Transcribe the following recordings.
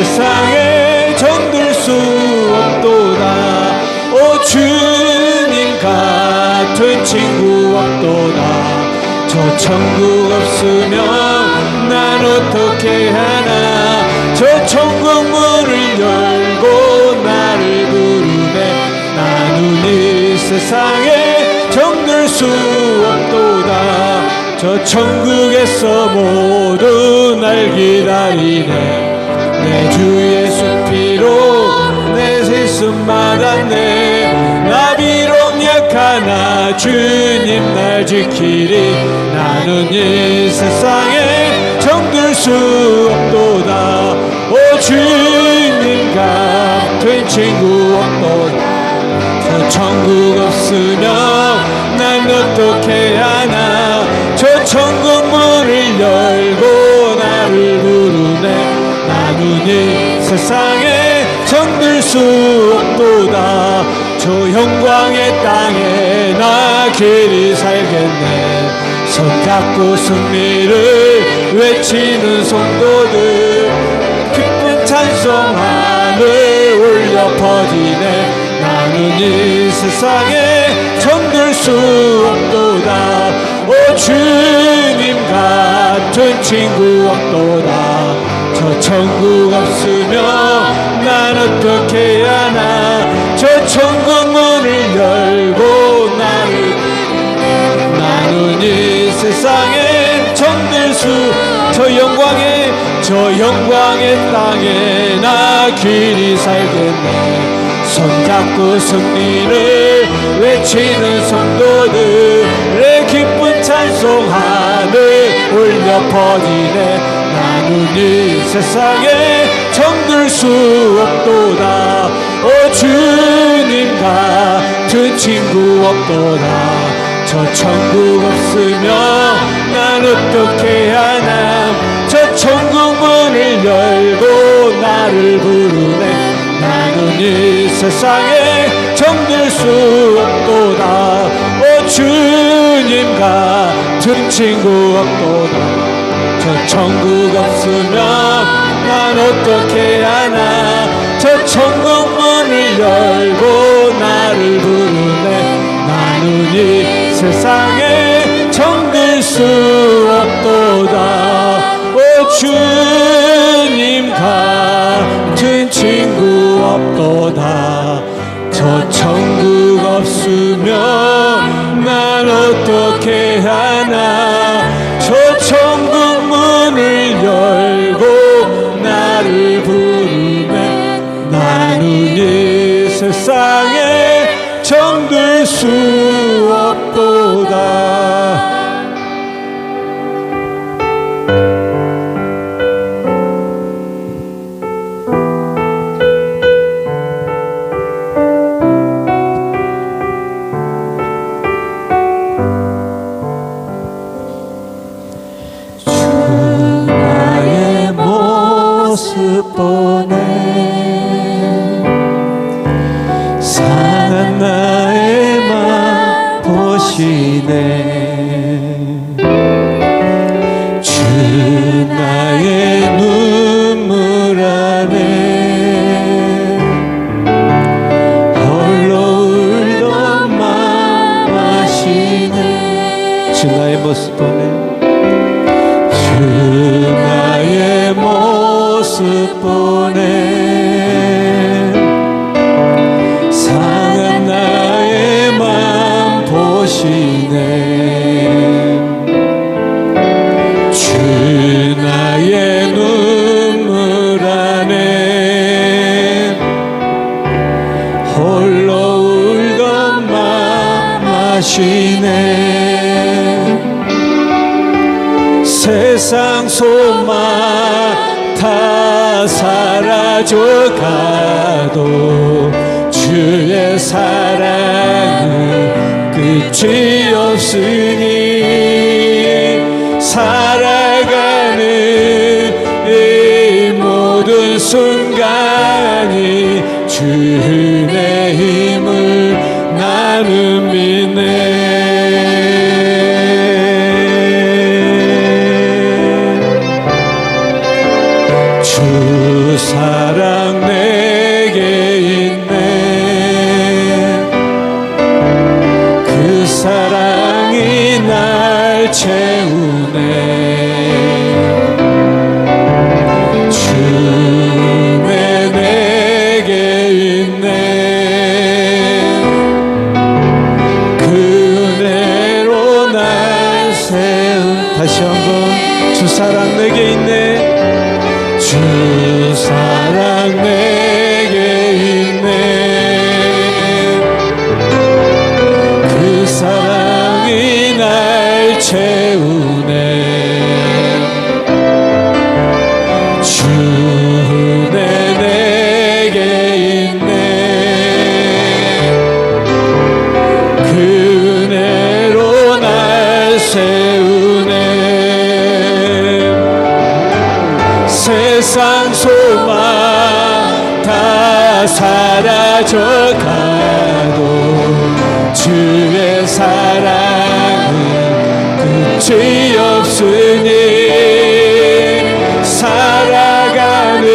세상에 정들 수 없도다. 오 주님 같은 친구 없도다. 저 천국 없으면 난 어떻게 하나. 저 천국 문을 열고 나를 부르네. 나는 이 세상에 정들 수 없도다. 저 천국에서 모두 날 기다리네. 내 주 예수 피로 내 실수 받았네. 나 비록 약하나 주님 날 지키리. 나는 이 세상에 정들 수 없도다. 오 주님 같은 친구 없도다. 저 천국 없으면 난 어떻게 하나. 저 천국 문을 열고 나를 부르네. 나는 이 세상에 정들 수 없도다. 저 영광의 땅에 나 길이 살겠네. 손잡고 승리를 외치는 성도들 기쁜 찬송 하늘 울려 퍼지네. 나는 이 세상에 정들 수 없도다. 오 주님 같은 친구 없도다. 저 천국 없으면 난 어떻게 하나. 저 천국 문을 열고 나를. 나는 이 세상에 정들 수. 저 영광의 땅에 나 길이 살겠네. 손잡고 승리를 외치는 성도들의 기쁜 찬송 하늘 울려 퍼지네. 나는 이 세상에 정들 수 없도다. 오 주님 같은 친구 없도다. 저 천국 없으면 난 어떻게 하나. 저 천국 문을 열고 나를 부르네. 나는 이 세상에 정들 수 없도다. 오 주님 같은 친구 없도다. 저 천국 없으면 난 어떻게 하나. 저 천국 문을 열고 나를 부르네. 나는 이 세상에 정들 수 없도다. 오 주님 같은 친구 없도다. 저 천국 없으면 난 어떻게 하나. 저 천국 문을 열고 나를 부르네. 나는 이 세상에 정들 수 없도다. 주 나의 모습 보네. 상한 나의 맘 보시네. 주 나의 눈물 안에 홀로 울던 맘 아시네. 주 나의 모습 보네. 주 나의 모습 보네. 상한 나의 맘 보시네. 주 나의 눈물 안에 홀로 울던 맘 아시네. 세상 소망 다 사라져가도 주의 사랑은 끝이 없으니 살아가는 이 모든 순간이 주의 힘을 나는 믿네. 주 사랑이 날 채우네. 주내 내게 있네. 그 은혜로 날 세운. 다시 한번 주 사랑 내게 있네. 주 사랑 내게 있네. 그 사랑이 날 채우네. 주내 내게 있네. 그 은혜로 날 세우네. 세상 소망 다 사라져가도 주의 사랑은 끝이 없으니 살아가는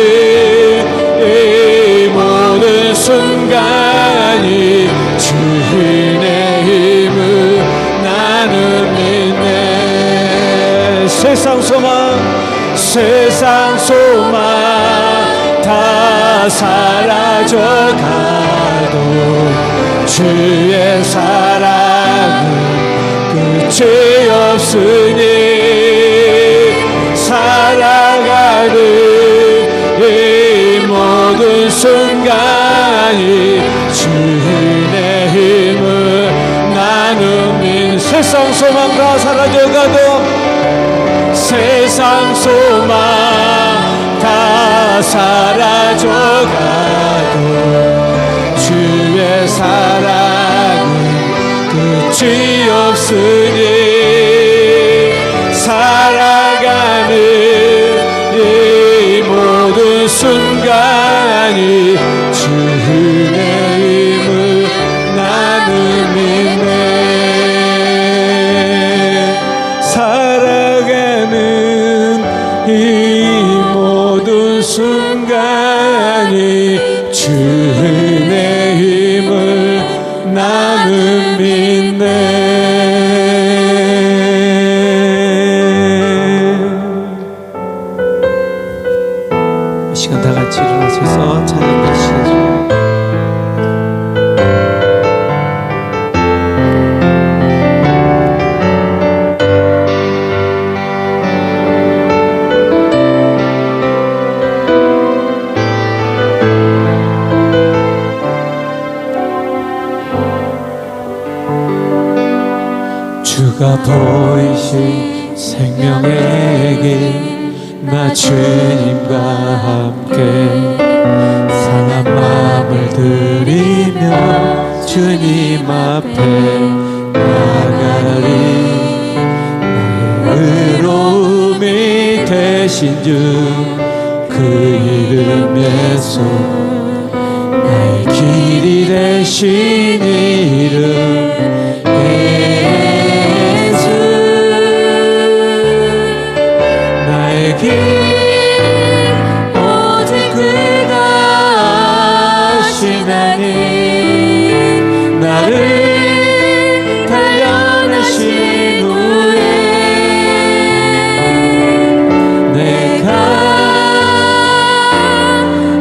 이 모든 순간이 주의 힘을 나는 믿네. 세상 소망 다 사라져가도 주의 사랑은 끝이 없으니 살아가는 이 모든 순간이 주의 힘을 나는 믿는. 세상 소망 다 사라져가도 세상 소망 다 사라져가도 주의 사랑은 끝이 없으니 살아가는 이 모든 순간이 주의 힘을 나는 믿네. 살아가는 이 모든 순간이 주의 힘을 나는 믿네. 이 시간 다 같이 일어나셔서 찬양 드리시죠. 주가 보이신 생명의 길 나 주님과 함께 상한 마음을 드리며 주님 앞에 나가리. 나의 의로움이 되신 주 그 이름 예수 나의 길이 되신 이름 길 오직 그가 아시나니 나를 단련하신 후에 내가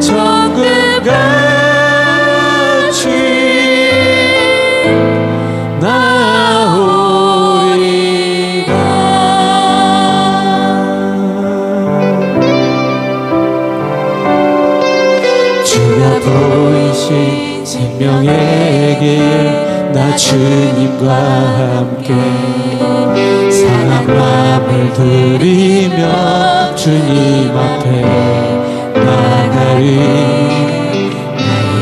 정금같이 나오리라. 보이신 생명의 길 나 주님과 함께 상한 마음을 드리며 주님 앞에 나가리.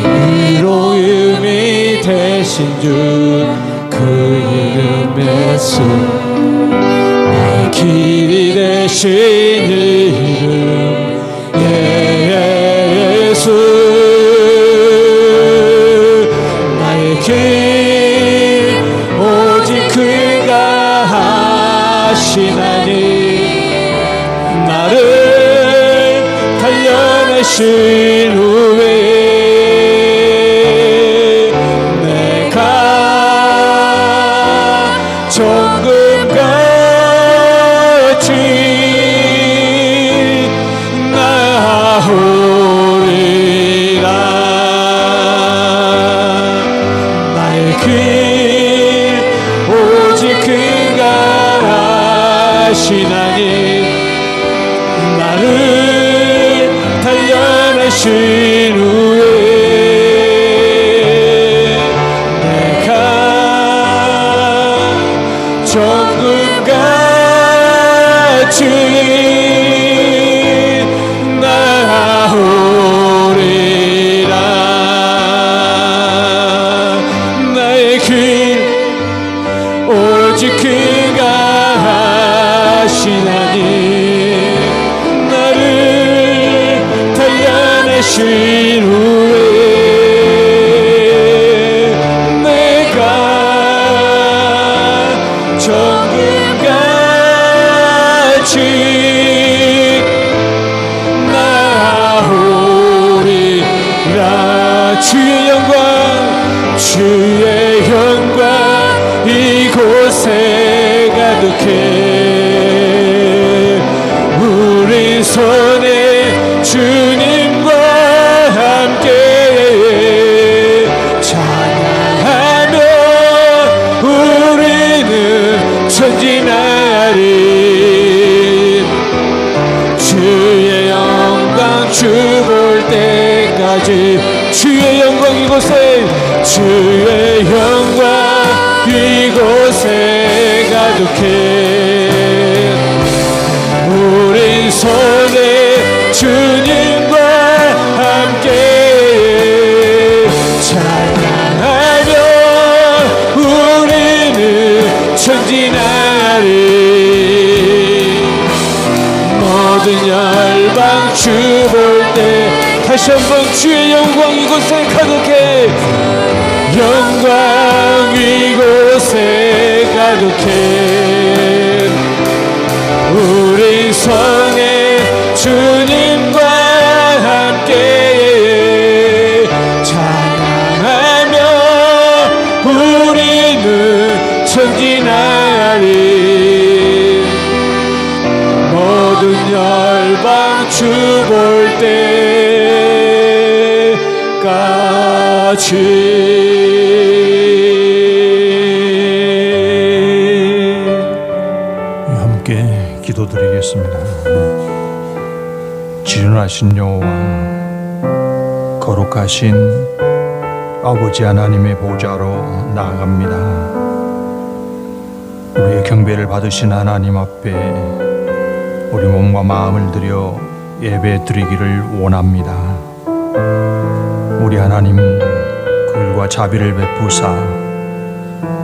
나의 의로움이 되신 주 그 이름 예수 나의 길이 되신 이름 예수 나의 길 오직 그가 하시나니 나를 단련하신 후에 내가 하시나니 나를 단련하신 후에 내가 정금같이 나오리라. 나의 길 오직 그가 하시나니 나를 단련하신 후에 내가 정금같이 나오리라. 주의 영광 이곳에 가득해. 우리 손에 주님과 함께 찬양하며 우리는 전진하리. 주의 영광 주 볼 때까지 주의 영광 이곳에 주의 영광 이곳에 가득해. 우린 손에 주님과 함께 찬양하며 우리는 전진하리. 모든 열방 주 볼 때 다시 한번 주의 영광 이곳에 가득해. 영광 이곳에 가득해. 우리 성에 주님과 함께 찬양하며 우리는 전진하리. 모든 열방 주 볼 때까지 기도드리겠습니다. 지존하신 여호와, 거룩하신 아버지 하나님의 보좌로 나아갑니다. 우리의 경배를 받으신 하나님 앞에 우리 몸과 마음을 들여 예배 드리기를 원합니다. 우리 하나님, 긍휼과 자비를 베푸사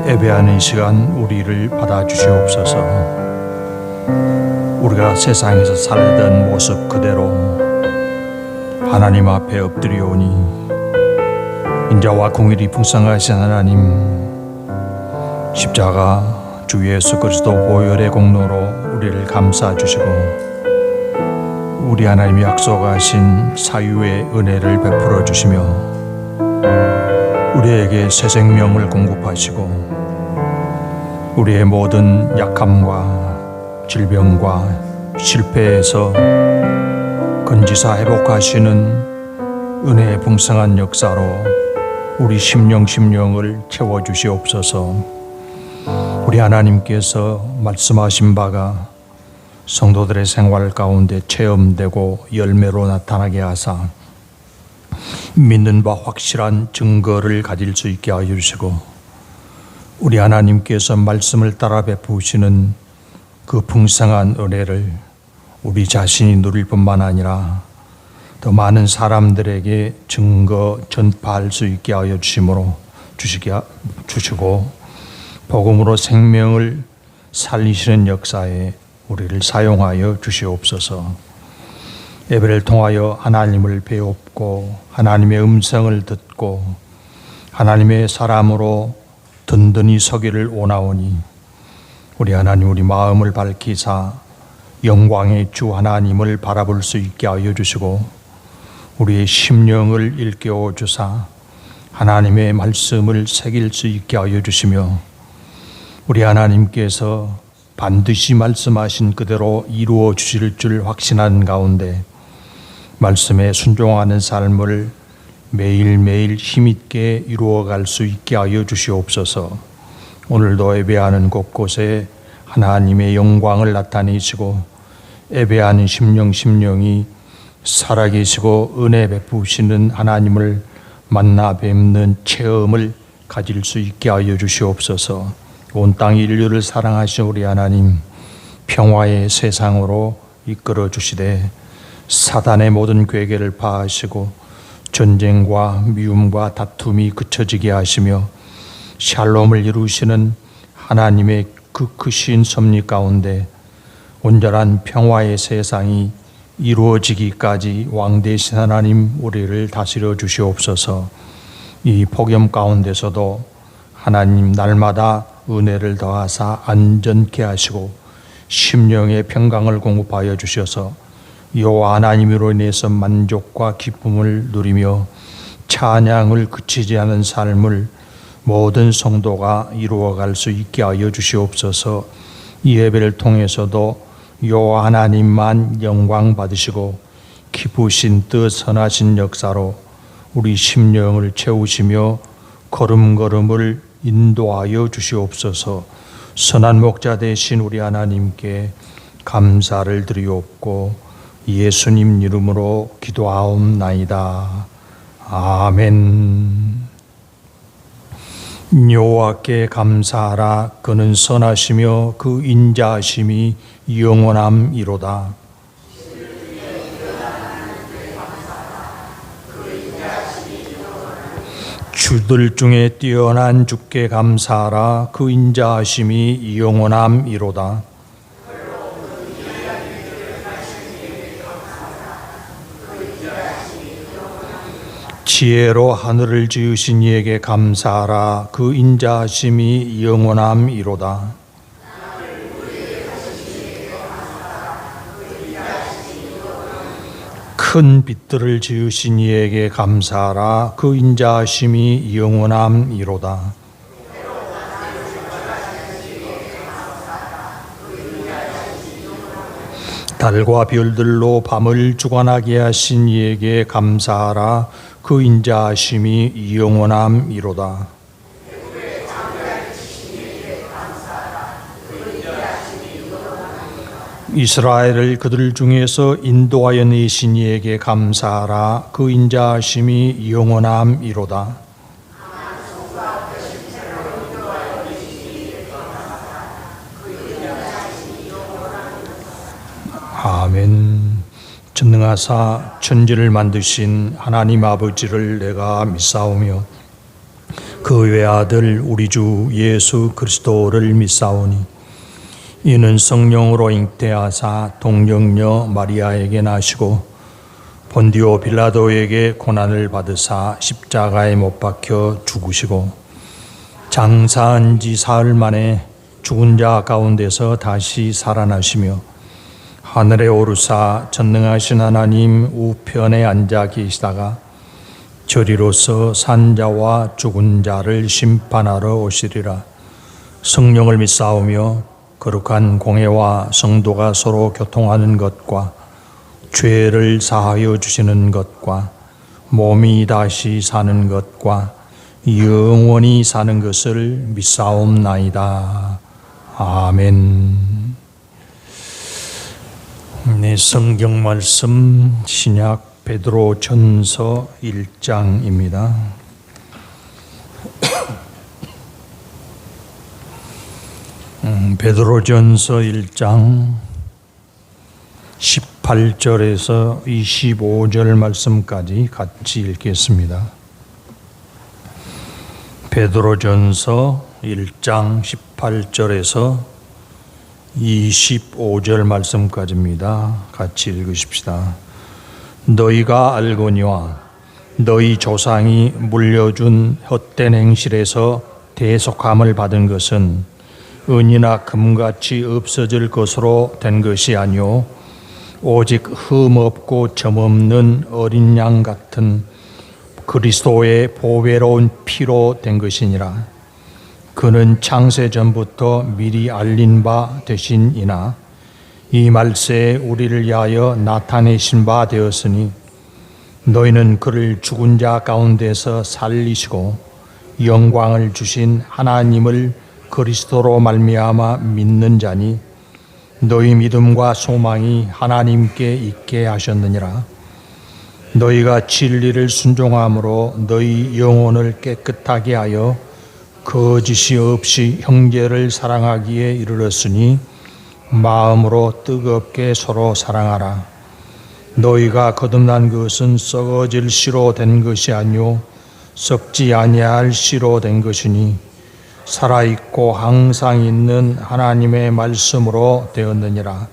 예배하는 시간 우리를 받아주시옵소서. 우리가 세상에서 살던 모습 그대로 하나님 앞에 엎드려오니 인자와 공의를 풍성하신 하나님, 십자가 주 예수 그리스도 보혈의 공로로 우리를 감싸 주시고 우리 하나님이 약속하신 사유의 은혜를 베풀어 주시며 우리에게 새 생명을 공급하시고 우리의 모든 약함과 질병과 실패에서 건지사 회복하시는 은혜의 풍성한 역사로 우리 심령을 채워주시옵소서. 우리 하나님께서 말씀하신 바가 성도들의 생활 가운데 체험되고 열매로 나타나게 하사 믿는 바 확실한 증거를 가질 수 있게 하여 주시고 우리 하나님께서 말씀을 따라 베푸시는 그 풍성한 은혜를 우리 자신이 누릴 뿐만 아니라 더 많은 사람들에게 증거 전파할 수 있게 하여 주시고 복음으로 생명을 살리시는 역사에 우리를 사용하여 주시옵소서. 예배를 통하여 하나님을 배웁고 하나님의 음성을 듣고 하나님의 사람으로 든든히 서기를 원하오니 우리 하나님, 우리 마음을 밝히사 영광의 주 하나님을 바라볼 수 있게 하여 주시고 우리의 심령을 일깨워 주사 하나님의 말씀을 새길 수 있게 하여 주시며 우리 하나님께서 반드시 말씀하신 그대로 이루어 주실 줄 확신하는 가운데 말씀에 순종하는 삶을 매일매일 힘있게 이루어갈 수 있게 하여 주시옵소서. 오늘도 예배하는 곳곳에 하나님의 영광을 나타내시고 예배하는 심령이 살아계시고 은혜 베푸시는 하나님을 만나 뵙는 체험을 가질 수 있게 하여 주시옵소서. 온 땅 인류를 사랑하신 우리 하나님, 평화의 세상으로 이끌어 주시되 사단의 모든 괴계를 파하시고 전쟁과 미움과 다툼이 그쳐지게 하시며 샬롬을 이루시는 하나님의 그 크신 섭리 가운데 온전한 평화의 세상이 이루어지기까지 왕 되신 하나님 우리를 다스려 주시옵소서. 이 폭염 가운데서도 하나님 날마다 은혜를 더하사 안전케 하시고 심령의 평강을 공급하여 주셔서 여호와 하나님으로 인해서 만족과 기쁨을 누리며 찬양을 그치지 않은 삶을 모든 성도가 이루어갈 수 있게 하여 주시옵소서. 이 예배를 통해서도 여호와 하나님만 영광 받으시고 기쁘신 뜻 선하신 역사로 우리 심령을 채우시며 걸음걸음을 인도하여 주시옵소서. 선한 목자 되신 우리 하나님께 감사를 드리옵고 예수님 이름으로 기도하옵나이다. 아멘. 여호와께 감사하라. 그는 선하시며 그 인자하심이 영원함이로다. 주들 중에 뛰어난 주께 감사하라. 그 인자하심이 영원함이로다. 지혜로 하늘을 지으신 이에게 감사하라. 그 인자하심이 영원함이로다. 큰 빛들을 지으신 이에게 감사하라. 그 인자하심이 영원함이로다. 달과 별들로 밤을 주관하게 하신 이에게 감사하라. 그 인자하심이 영원함이로다. 이스라엘을 그들 중에서 인도하여 내신 이에게 감사하라. 그 인자하심이 영원함이로다. 아멘. 전능하사 천지를 만드신 하나님 아버지를 내가 믿사오며 그 외아들 우리 주 예수 그리스도를 믿사오니 이는 성령으로 잉태하사 동정녀 마리아에게 나시고 본디오 빌라도에게 고난을 받으사 십자가에 못 박혀 죽으시고 장사한 지 사흘 만에 죽은 자 가운데서 다시 살아나시며 하늘에 오르사 전능하신 하나님 우편에 앉아 계시다가 저리로서 산자와 죽은 자를 심판하러 오시리라. 성령을 믿사오며 거룩한 공회와 성도가 서로 교통하는 것과 죄를 사하여 주시는 것과 몸이 다시 사는 것과 영원히 사는 것을 믿사옵나이다. 아멘. 네, 성경 말씀 신약 베드로 전서 1장입니다. 베드로 전서 1장 18절에서 25절 말씀까지 같이 읽겠습니다. 베드로 전서 1장 18절에서 25절 말씀까지입니다. 같이 읽으십시다. 너희가 알거니와 너희 조상이 물려준 헛된 행실에서 대속함을 받은 것은 은이나 금같이 없어질 것으로 된 것이 아니오 오직 흠없고 점없는 어린 양 같은 그리스도의 보배로운 피로 된 것이니라. 그는 창세 전부터 미리 알린 바 되신이나 이 말세에 우리를 위하여 나타내신 바 되었으니 너희는 그를 죽은 자 가운데서 살리시고 영광을 주신 하나님을 그리스도로 말미암아 믿는 자니 너희 믿음과 소망이 하나님께 있게 하셨느니라. 너희가 진리를 순종함으로 너희 영혼을 깨끗하게 하여 거짓이 없이 형제를 사랑하기에 이르렀으니 마음으로 뜨겁게 서로 사랑하라. 너희가 거듭난 것은 썩어질 씨로 된 것이 아니요 썩지 아니할 씨로 된 것이니 살아있고 항상 있는 하나님의 말씀으로 되었느니라.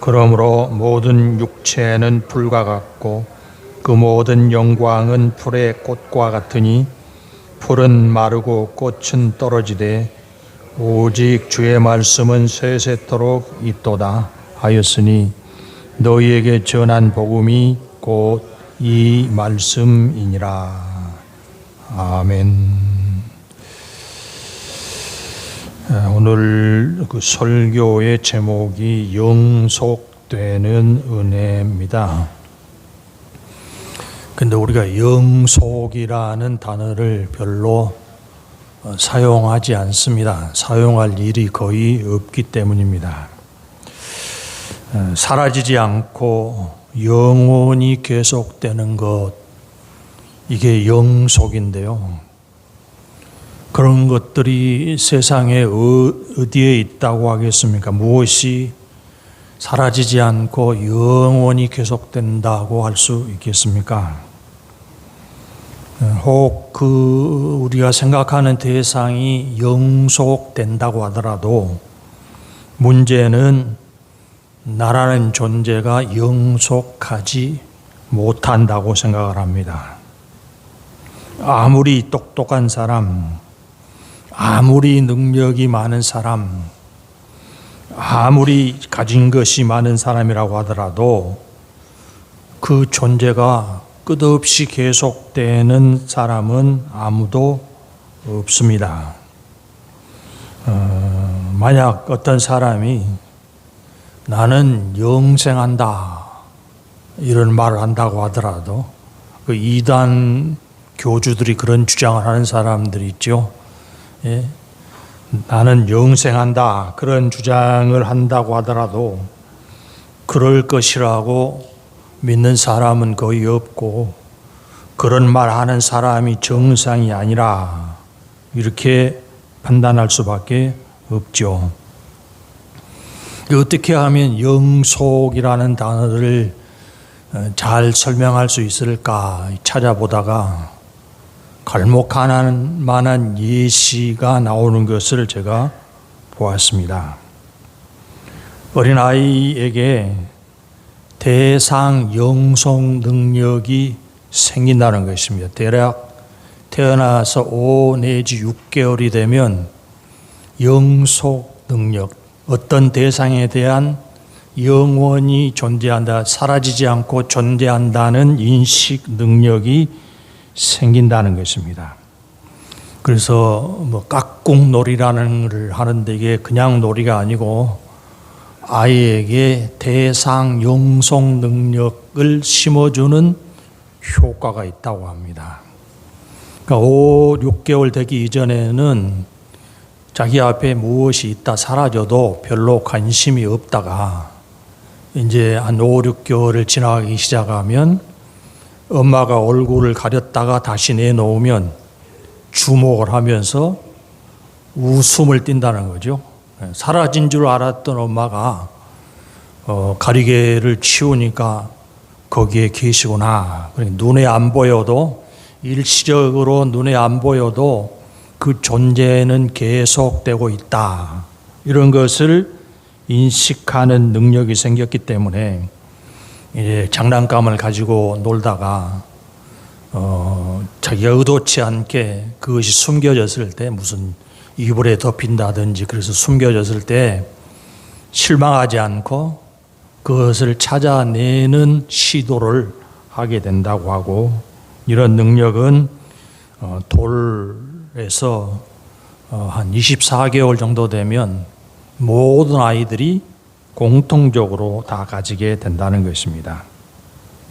그러므로 모든 육체는 풀과 같고 그 모든 영광은 풀의 꽃과 같으니 풀은 마르고 꽃은 떨어지되 오직 주의 말씀은 세세토록 있도다 하였으니 너희에게 전한 복음이 곧 이 말씀이니라. 아멘. 오늘 그 설교의 제목이 영속되는 은혜입니다. 근데 우리가 영속이라는 단어를 별로 사용하지 않습니다. 사용할 일이 거의 없기 때문입니다. 사라지지 않고 영원히 계속되는 것, 이게 영속인데요. 그런 것들이 세상에 어디에 있다고 하겠습니까? 무엇이 사라지지 않고 영원히 계속된다고 할 수 있겠습니까? 혹 우리가 생각하는 대상이 영속된다고 하더라도 문제는 나라는 존재가 영속하지 못한다고 생각을 합니다. 아무리 똑똑한 사람, 아무리 능력이 많은 사람, 아무리 가진 것이 많은 사람이라고 하더라도 그 존재가 끝없이 계속되는 사람은 아무도 없습니다. 만약 어떤 사람이 나는 영생한다 이런 말을 한다고 하더라도 그 이단 교주들이 그런 주장을 하는 사람들이 있죠. 예? 나는 영생한다 그런 주장을 한다고 하더라도 그럴 것이라고 믿는 사람은 거의 없고 그런 말 하는 사람이 정상이 아니라 이렇게 판단할 수밖에 없죠. 어떻게 하면 영속이라는 단어를 잘 설명할 수 있을까 찾아보다가 갈목할 만한 예시가 나오는 것을 제가 보았습니다. 어린아이에게 대상 영속 능력이 생긴다는 것입니다. 대략 태어나서 5 내지 6개월이 되면 영속 능력, 어떤 대상에 대한 영원히 존재한다, 사라지지 않고 존재한다는 인식 능력이 생긴다는 것입니다. 그래서 깍꿍놀이라는 걸 하는데 이게 그냥 놀이가 아니고 아이에게 대상 영속 능력을 심어주는 효과가 있다고 합니다. 그러니까 5, 6개월 되기 이전에는 자기 앞에 무엇이 있다 사라져도 별로 관심이 없다가 이제 한 5, 6개월을 지나가기 시작하면 엄마가 얼굴을 가렸다가 다시 내놓으면 주목을 하면서 웃음을 띈다는 거죠. 사라진 줄 알았던 엄마가 가리개를 치우니까 거기에 계시구나. 눈에 안 보여도 일시적으로 눈에 안 보여도 그 존재는 계속되고 있다. 이런 것을 인식하는 능력이 생겼기 때문에 이제 장난감을 가지고 놀다가 자기가 의도치 않게 그것이 숨겨졌을 때 무슨 이불에 덮인다든지 그래서 숨겨졌을 때 실망하지 않고 그것을 찾아내는 시도를 하게 된다고 하고 이런 능력은 돌에서 한 24개월 정도 되면 모든 아이들이 공통적으로 다 가지게 된다는 것입니다.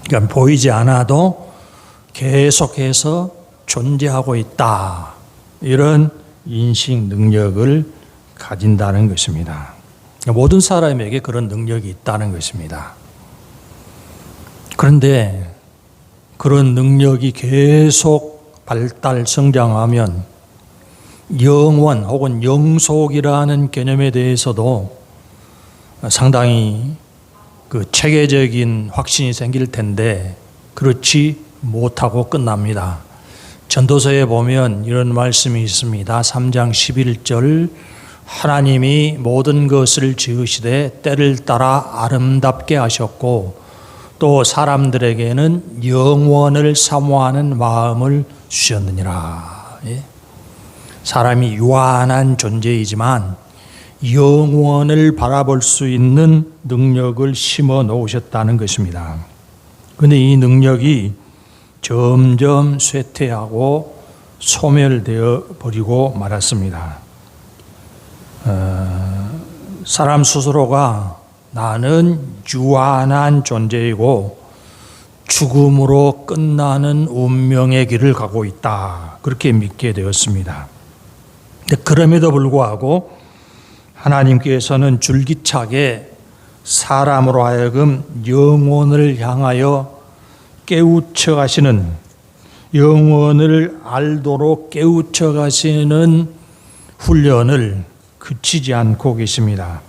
그러니까 보이지 않아도 계속해서 존재하고 있다. 이런 인식 능력을 가진다는 것입니다. 모든 사람에게 그런 능력이 있다는 것입니다. 그런데 그런 능력이 계속 발달, 성장하면 영원 혹은 영속이라는 개념에 대해서도 상당히 그 체계적인 확신이 생길 텐데 그렇지 못하고 끝납니다. 전도서에 보면 이런 말씀이 있습니다. 3장 11절 하나님이 모든 것을 지으시되 때를 따라 아름답게 하셨고 또 사람들에게는 영원을 사모하는 마음을 주셨느니라. 사람이 유한한 존재이지만 영원을 바라볼 수 있는 능력을 심어 놓으셨다는 것입니다. 그런데 이 능력이 점점 쇠퇴하고 소멸되어 버리고 말았습니다. 사람 스스로가 나는 유한한 존재이고 죽음으로 끝나는 운명의 길을 가고 있다. 그렇게 믿게 되었습니다. 그럼에도 불구하고 하나님께서는 줄기차게 사람으로 하여금 영혼을 향하여 깨우쳐 가시는, 영혼을 알도록 깨우쳐 가시는 훈련을 그치지 않고 계십니다.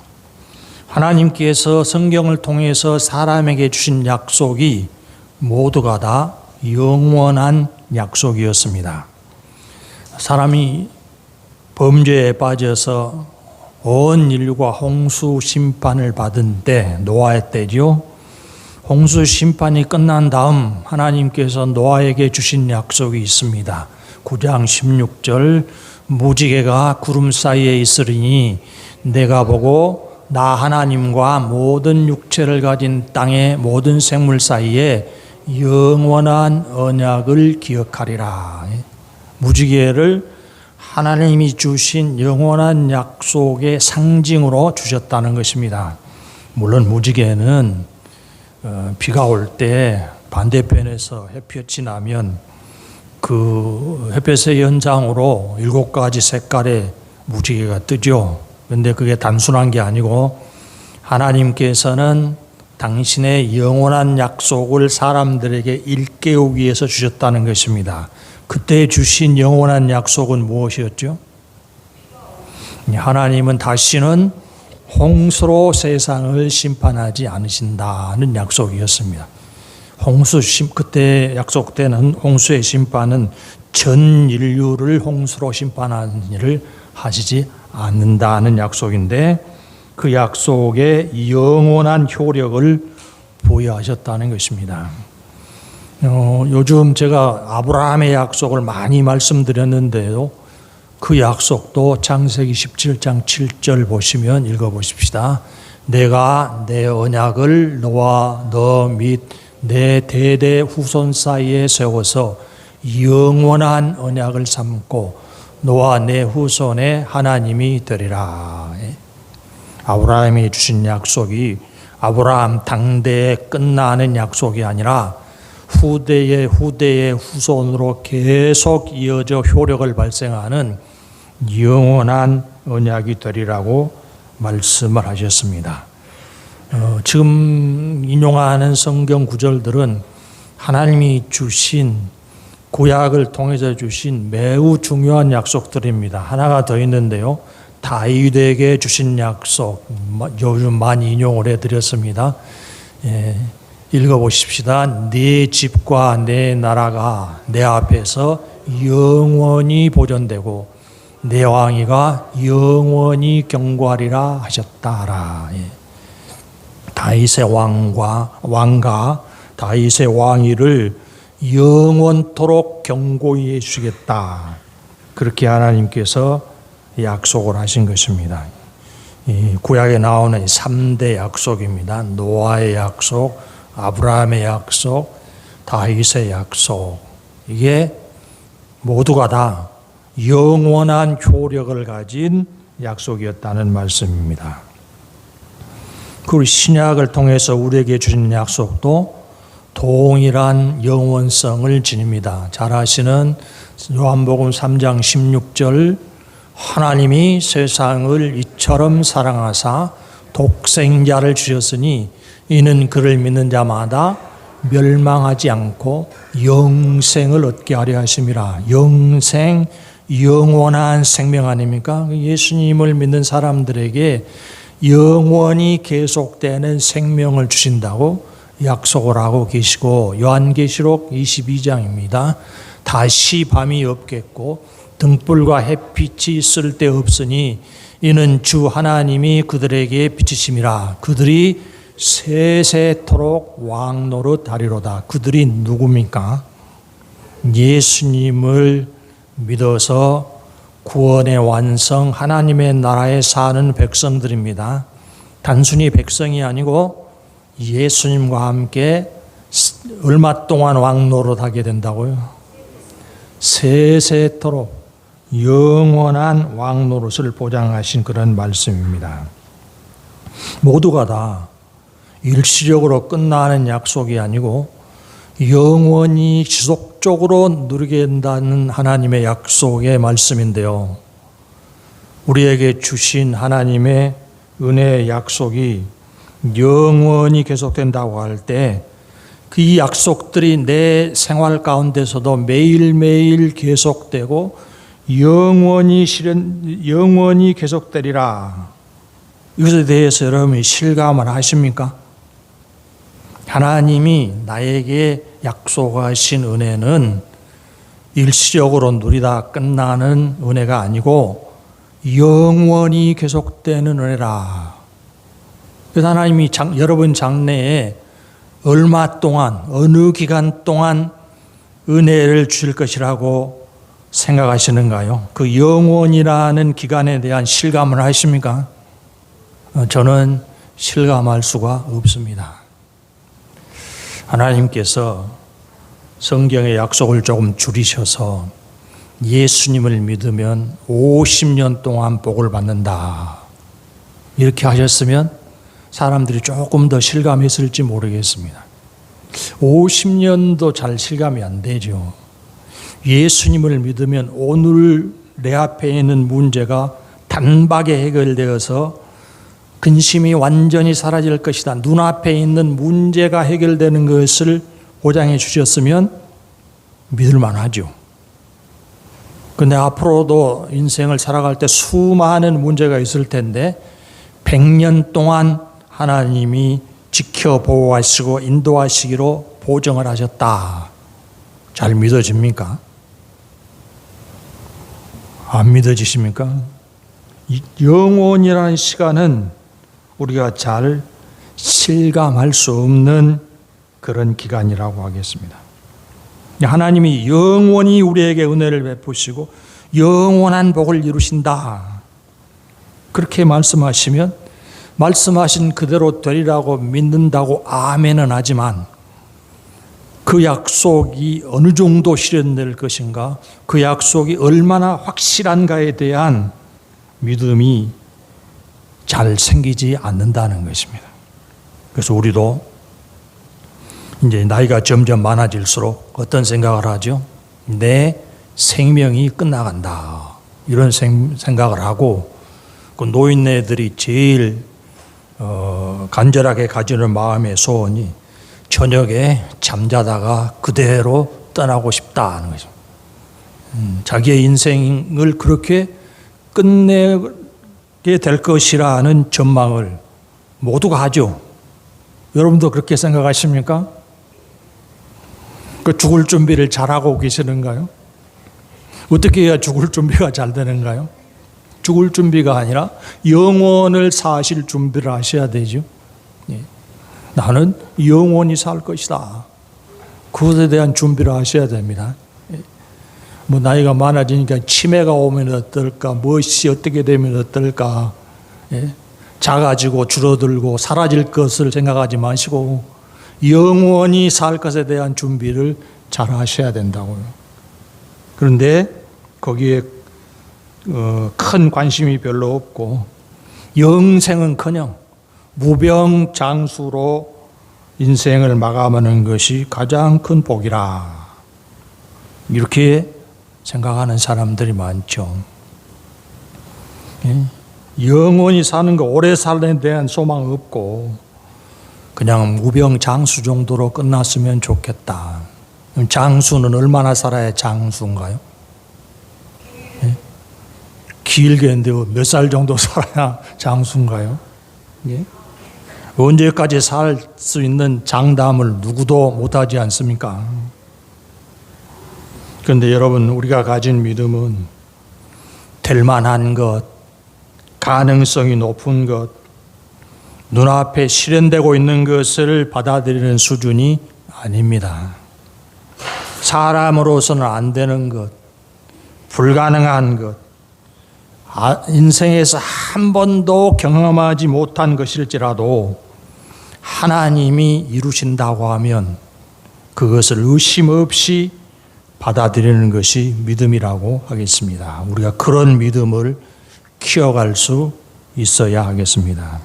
하나님께서 성경을 통해서 사람에게 주신 약속이 모두가 다 영원한 약속이었습니다. 사람이 범죄에 빠져서 온 인류가 홍수 심판을 받은 때, 노아의 때죠. 홍수 심판이 끝난 다음 하나님께서 노아에게 주신 약속이 있습니다. 9장 16절 무지개가 구름 사이에 있으리니 내가 보고 나 하나님과 모든 육체를 가진 땅의 모든 생물 사이에 영원한 언약을 기억하리라. 무지개를 하나님이 주신 영원한 약속의 상징으로 주셨다는 것입니다. 물론 무지개는 비가 올 때 반대편에서 햇볕이 나면 그 햇볕의 연장으로 7가지 색깔의 무지개가 뜨죠. 그런데 그게 단순한 게 아니고 하나님께서는 당신의 영원한 약속을 사람들에게 일깨우기 위해서 주셨다는 것입니다. 그때 주신 영원한 약속은 무엇이었죠? 하나님은 다시는 홍수로 세상을 심판하지 않으신다는 약속이었습니다. 그때 약속되는 홍수의 심판은 전 인류를 홍수로 심판하는 일을 하시지 않는다는 약속인데 그 약속에 영원한 효력을 부여하셨다는 것입니다. 요즘 제가 아브라함의 약속을 많이 말씀드렸는데요. 그 약속도 창세기 17장 7절 보시면 읽어보십시다. 내가 내 언약을 너와 너 및 내 대대 후손 사이에 세워서 영원한 언약을 삼고 너와 내 후손의 하나님이 되리라. 아브라함이 주신 약속이 아브라함 당대에 끝나는 약속이 아니라 후대의 후손으로 계속 이어져 효력을 발생하는 영원한 언약이 되리라고 말씀을 하셨습니다. 지금 인용하는 성경 구절들은 하나님이 주신 구약을 통해서 주신 매우 중요한 약속들입니다. 하나가 더 있는데요. 다윗에게 주신 약속, 요즘 많이 인용을 해드렸습니다. 읽어보십시다. 네 집과 내 나라가 내 앞에서 영원히 보존되고 내 왕위가 영원히 경고하리라 하셨다라. 다윗의 왕가 다윗의 왕위를 영원토록 경고해 주시겠다. 그렇게 하나님께서 약속을 하신 것입니다. 이 구약에 나오는 3대 약속입니다. 노아의 약속, 아브라함의 약속, 다윗의 약속. 이게 모두가 다 영원한 효력을 가진 약속이었다는 말씀입니다. 그리고 신약을 통해서 우리에게 주신 약속도 동일한 영원성을 지닙니다. 잘 아시는 요한복음 3장 16절 하나님이 세상을 이처럼 사랑하사 독생자를 주셨으니 이는 그를 믿는 자마다 멸망하지 않고 영생을 얻게 하려 하심이라. 영생, 영원한 생명 아닙니까? 예수님을 믿는 사람들에게 영원히 계속되는 생명을 주신다고 약속을 하고 계시고, 요한계시록 22장입니다. 다시 밤이 없겠고 등불과 햇빛이 쓸데없으니 이는 주 하나님이 그들에게 비치심이라. 그들이 세세토록 왕노릇 하리로다. 그들이 누굽니까? 예수님을 믿어서 구원의 완성, 하나님의 나라에 사는 백성들입니다. 단순히 백성이 아니고 예수님과 함께 얼마 동안 왕노릇 하게 된다고요? 세세토록 영원한 왕노릇을 보장하신 그런 말씀입니다. 모두가 다 일시적으로 끝나는 약속이 아니고 영원히 지속적으로 누리게 된다는 하나님의 약속의 말씀인데요. 우리에게 주신 하나님의 은혜의 약속이 영원히 계속된다고 할 때 그 약속들이 내 생활 가운데서도 매일매일 계속되고 영원히 계속되리라. 이것에 대해서 여러분이 실감을 하십니까? 하나님이 나에게 약속하신 은혜는 일시적으로 누리다 끝나는 은혜가 아니고 영원히 계속되는 은혜라. 그래서 하나님이 여러분 장래에 얼마 동안, 어느 기간 동안 은혜를 주실 것이라고 생각하시는가요? 그 영원이라는 기간에 대한 실감을 하십니까? 저는 실감할 수가 없습니다. 하나님께서 성경의 약속을 조금 줄이셔서 예수님을 믿으면 50년 동안 복을 받는다. 이렇게 하셨으면 사람들이 조금 더 실감했을지 모르겠습니다. 50년도 잘 실감이 안 되죠. 예수님을 믿으면 오늘 내 앞에 있는 문제가 단박에 해결되어서 근심이 완전히 사라질 것이다. 눈앞에 있는 문제가 해결되는 것을 보장해 주셨으면 믿을만 하죠. 그런데 앞으로도 인생을 살아갈 때 수많은 문제가 있을 텐데 100년 동안 하나님이 지켜보호하시고 인도하시기로 보증을 하셨다. 잘 믿어집니까? 안 믿어지십니까? 영원이라는 시간은 우리가 잘 실감할 수 없는 그런 기간이라고 하겠습니다. 하나님이 영원히 우리에게 은혜를 베푸시고 영원한 복을 이루신다. 그렇게 말씀하시면 말씀하신 그대로 되리라고 믿는다고 아멘은 하지만 그 약속이 어느 정도 실현될 것인가, 그 약속이 얼마나 확실한가에 대한 믿음이 잘 생기지 않는다는 것입니다. 그래서 우리도 이제 나이가 점점 많아질수록 어떤 생각을 하죠? 내 생명이 끝나간다. 이런 생각을 하고 그 노인네들이 제일 간절하게 가지는 마음의 소원이 저녁에 잠자다가 그대로 떠나고 싶다는 거죠. 자기의 인생을 그렇게 끝내게 될 것이라는 전망을 모두가 하죠. 여러분도 그렇게 생각하십니까? 그 죽을 준비를 잘하고 계시는가요? 어떻게 해야 죽을 준비가 잘 되는가요? 죽을 준비가 아니라 영원을 사실 준비를 하셔야 되죠. 나는 영원히 살 것이다. 그것에 대한 준비를 하셔야 됩니다. 뭐 나이가 많아지니까 치매가 오면 어떨까, 무엇이 어떻게 되면 어떨까, 작아지고 줄어들고 사라질 것을 생각하지 마시고 영원히 살 것에 대한 준비를 잘 하셔야 된다고요. 그런데 거기에 큰 관심이 별로 없고 영생은커녕 무병장수로 인생을 마감하는 것이 가장 큰 복이라, 이렇게 생각하는 사람들이 많죠. 영원히 사는 거, 오래 살에 대한 소망 없고 그냥 무병장수 정도로 끝났으면 좋겠다. 그럼 장수는 얼마나 살아야 장수인가요? 길게 했는데 몇 살 정도 살아야 장수인가요? 언제까지 살 수 있는 장담을 누구도 못하지 않습니까? 그런데 여러분, 우리가 가진 믿음은 될 만한 것, 가능성이 높은 것, 눈앞에 실현되고 있는 것을 받아들이는 수준이 아닙니다. 사람으로서는 안 되는 것, 불가능한 것, 인생에서 한 번도 경험하지 못한 것일지라도 하나님이 이루신다고 하면 그것을 의심 없이 받아들이는 것이 믿음이라고 하겠습니다. 우리가 그런 믿음을 키워갈 수 있어야 하겠습니다.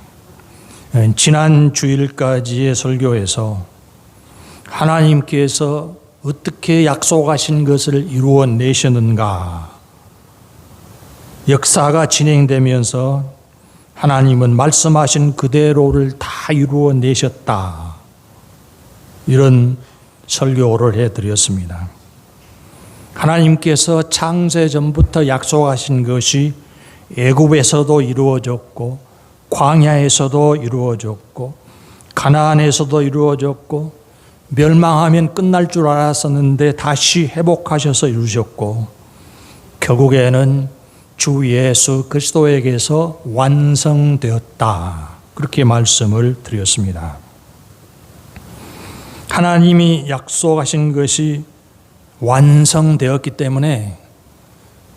지난 주일까지의 설교에서 하나님께서 어떻게 약속하신 것을 이루어내셨는가, 역사가 진행되면서 하나님은 말씀하신 그대로를 다 이루어내셨다, 이런 설교를 해드렸습니다. 하나님께서 창세 전부터 약속하신 것이 애굽에서도 이루어졌고, 광야에서도 이루어졌고, 가나안에서도 이루어졌고, 멸망하면 끝날 줄 알았었는데 다시 회복하셔서 이루셨고, 결국에는 주 예수 그리스도에게서 완성되었다, 그렇게 말씀을 드렸습니다. 하나님이 약속하신 것이 완성되었기 때문에,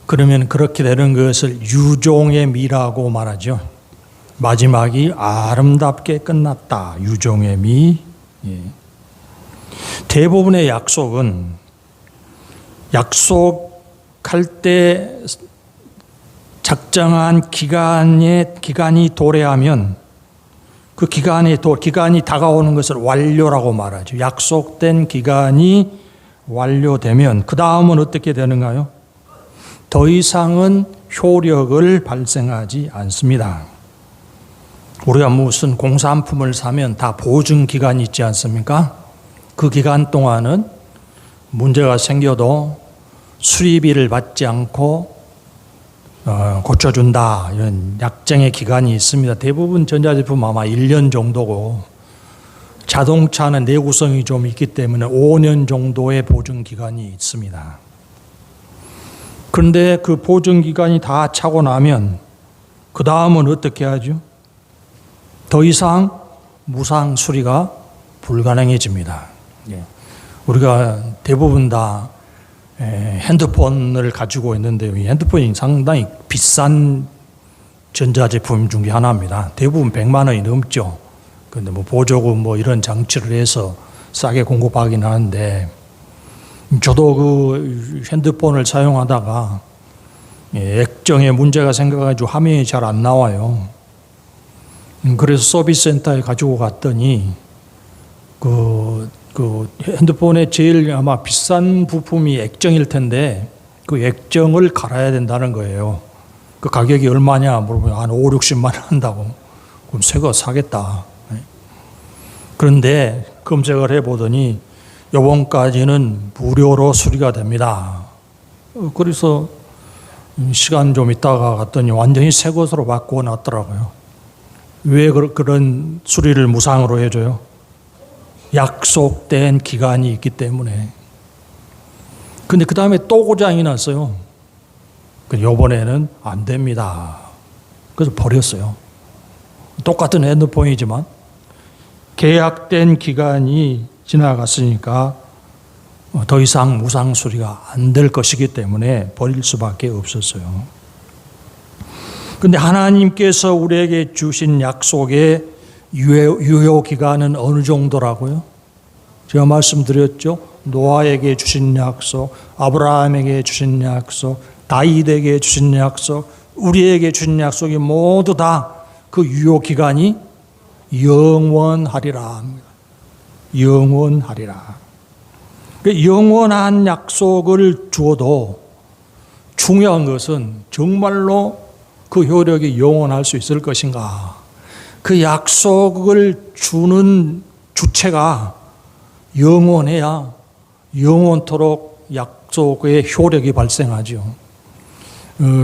그러면 그렇게 되는 것을 유종의 미라고 말하죠. 마지막이 아름답게 끝났다, 유종의 미. 대부분의 약속은 약속할 때 작정한 기간이 도래하면 그 기간이 다가오는 것을 완료라고 말하죠. 약속된 기간이 완료되면 그 다음은 어떻게 되는가요? 더 이상은 효력을 발생하지 않습니다. 우리가 무슨 공산품을 사면 다 보증 기간이 있지 않습니까? 그 기간 동안은 문제가 생겨도 수리비를 받지 않고 고쳐준다, 이런 약정의 기간이 있습니다. 대부분 전자제품 아마 1년 정도고, 자동차는 내구성이 좀 있기 때문에 5년 정도의 보증 기간이 있습니다. 그런데 그 보증 기간이 다 차고 나면 그 다음은 어떻게 하죠? 더 이상 무상 수리가 불가능해집니다. 우리가 대부분 다 핸드폰을 가지고 있는데요. 이 핸드폰이 상당히 비싼 전자제품 중에 하나입니다. 대부분 100만 원이 넘죠. 그런데 뭐 보조금 뭐 이런 장치를 해서 싸게 공급하긴 하는데, 저도 그 핸드폰을 사용하다가 액정에 문제가 생겨가지고 화면이 잘 안 나와요. 그래서 서비스 센터에 가지고 갔더니 그 핸드폰의 제일 아마 비싼 부품이 액정일 텐데 그 액정을 갈아야 된다는 거예요. 그 가격이 얼마냐 물어보면 한 5, 60만 원 한다고. 그럼 새 거 사겠다. 그런데 검색을 해보더니 요번까지는 무료로 수리가 됩니다. 그래서 시간 좀 있다가 갔더니 완전히 새 것으로 바꾸어 놨더라고요. 왜 그런 수리를 무상으로 해줘요? 약속된 기간이 있기 때문에. 근데 그 다음에 또 고장이 났어요. 요번에는 안 됩니다. 그래서 버렸어요. 똑같은 핸드폰이지만 계약된 기간이 지나갔으니까 더 이상 무상 수리가 안 될 것이기 때문에 버릴 수밖에 없었어요. 그런데 하나님께서 우리에게 주신 약속의 유효 기간은 어느 정도라고요? 제가 말씀드렸죠. 노아에게 주신 약속, 아브라함에게 주신 약속, 다윗에게 주신 약속, 우리에게 주신 약속이 모두 다 그 유효 기간이 영원하리라 합니다. 영원하리라. 영원한 약속을 주어도 중요한 것은 정말로 그 효력이 영원할 수 있을 것인가? 그 약속을 주는 주체가 영원해야 영원토록 약속의 효력이 발생하죠.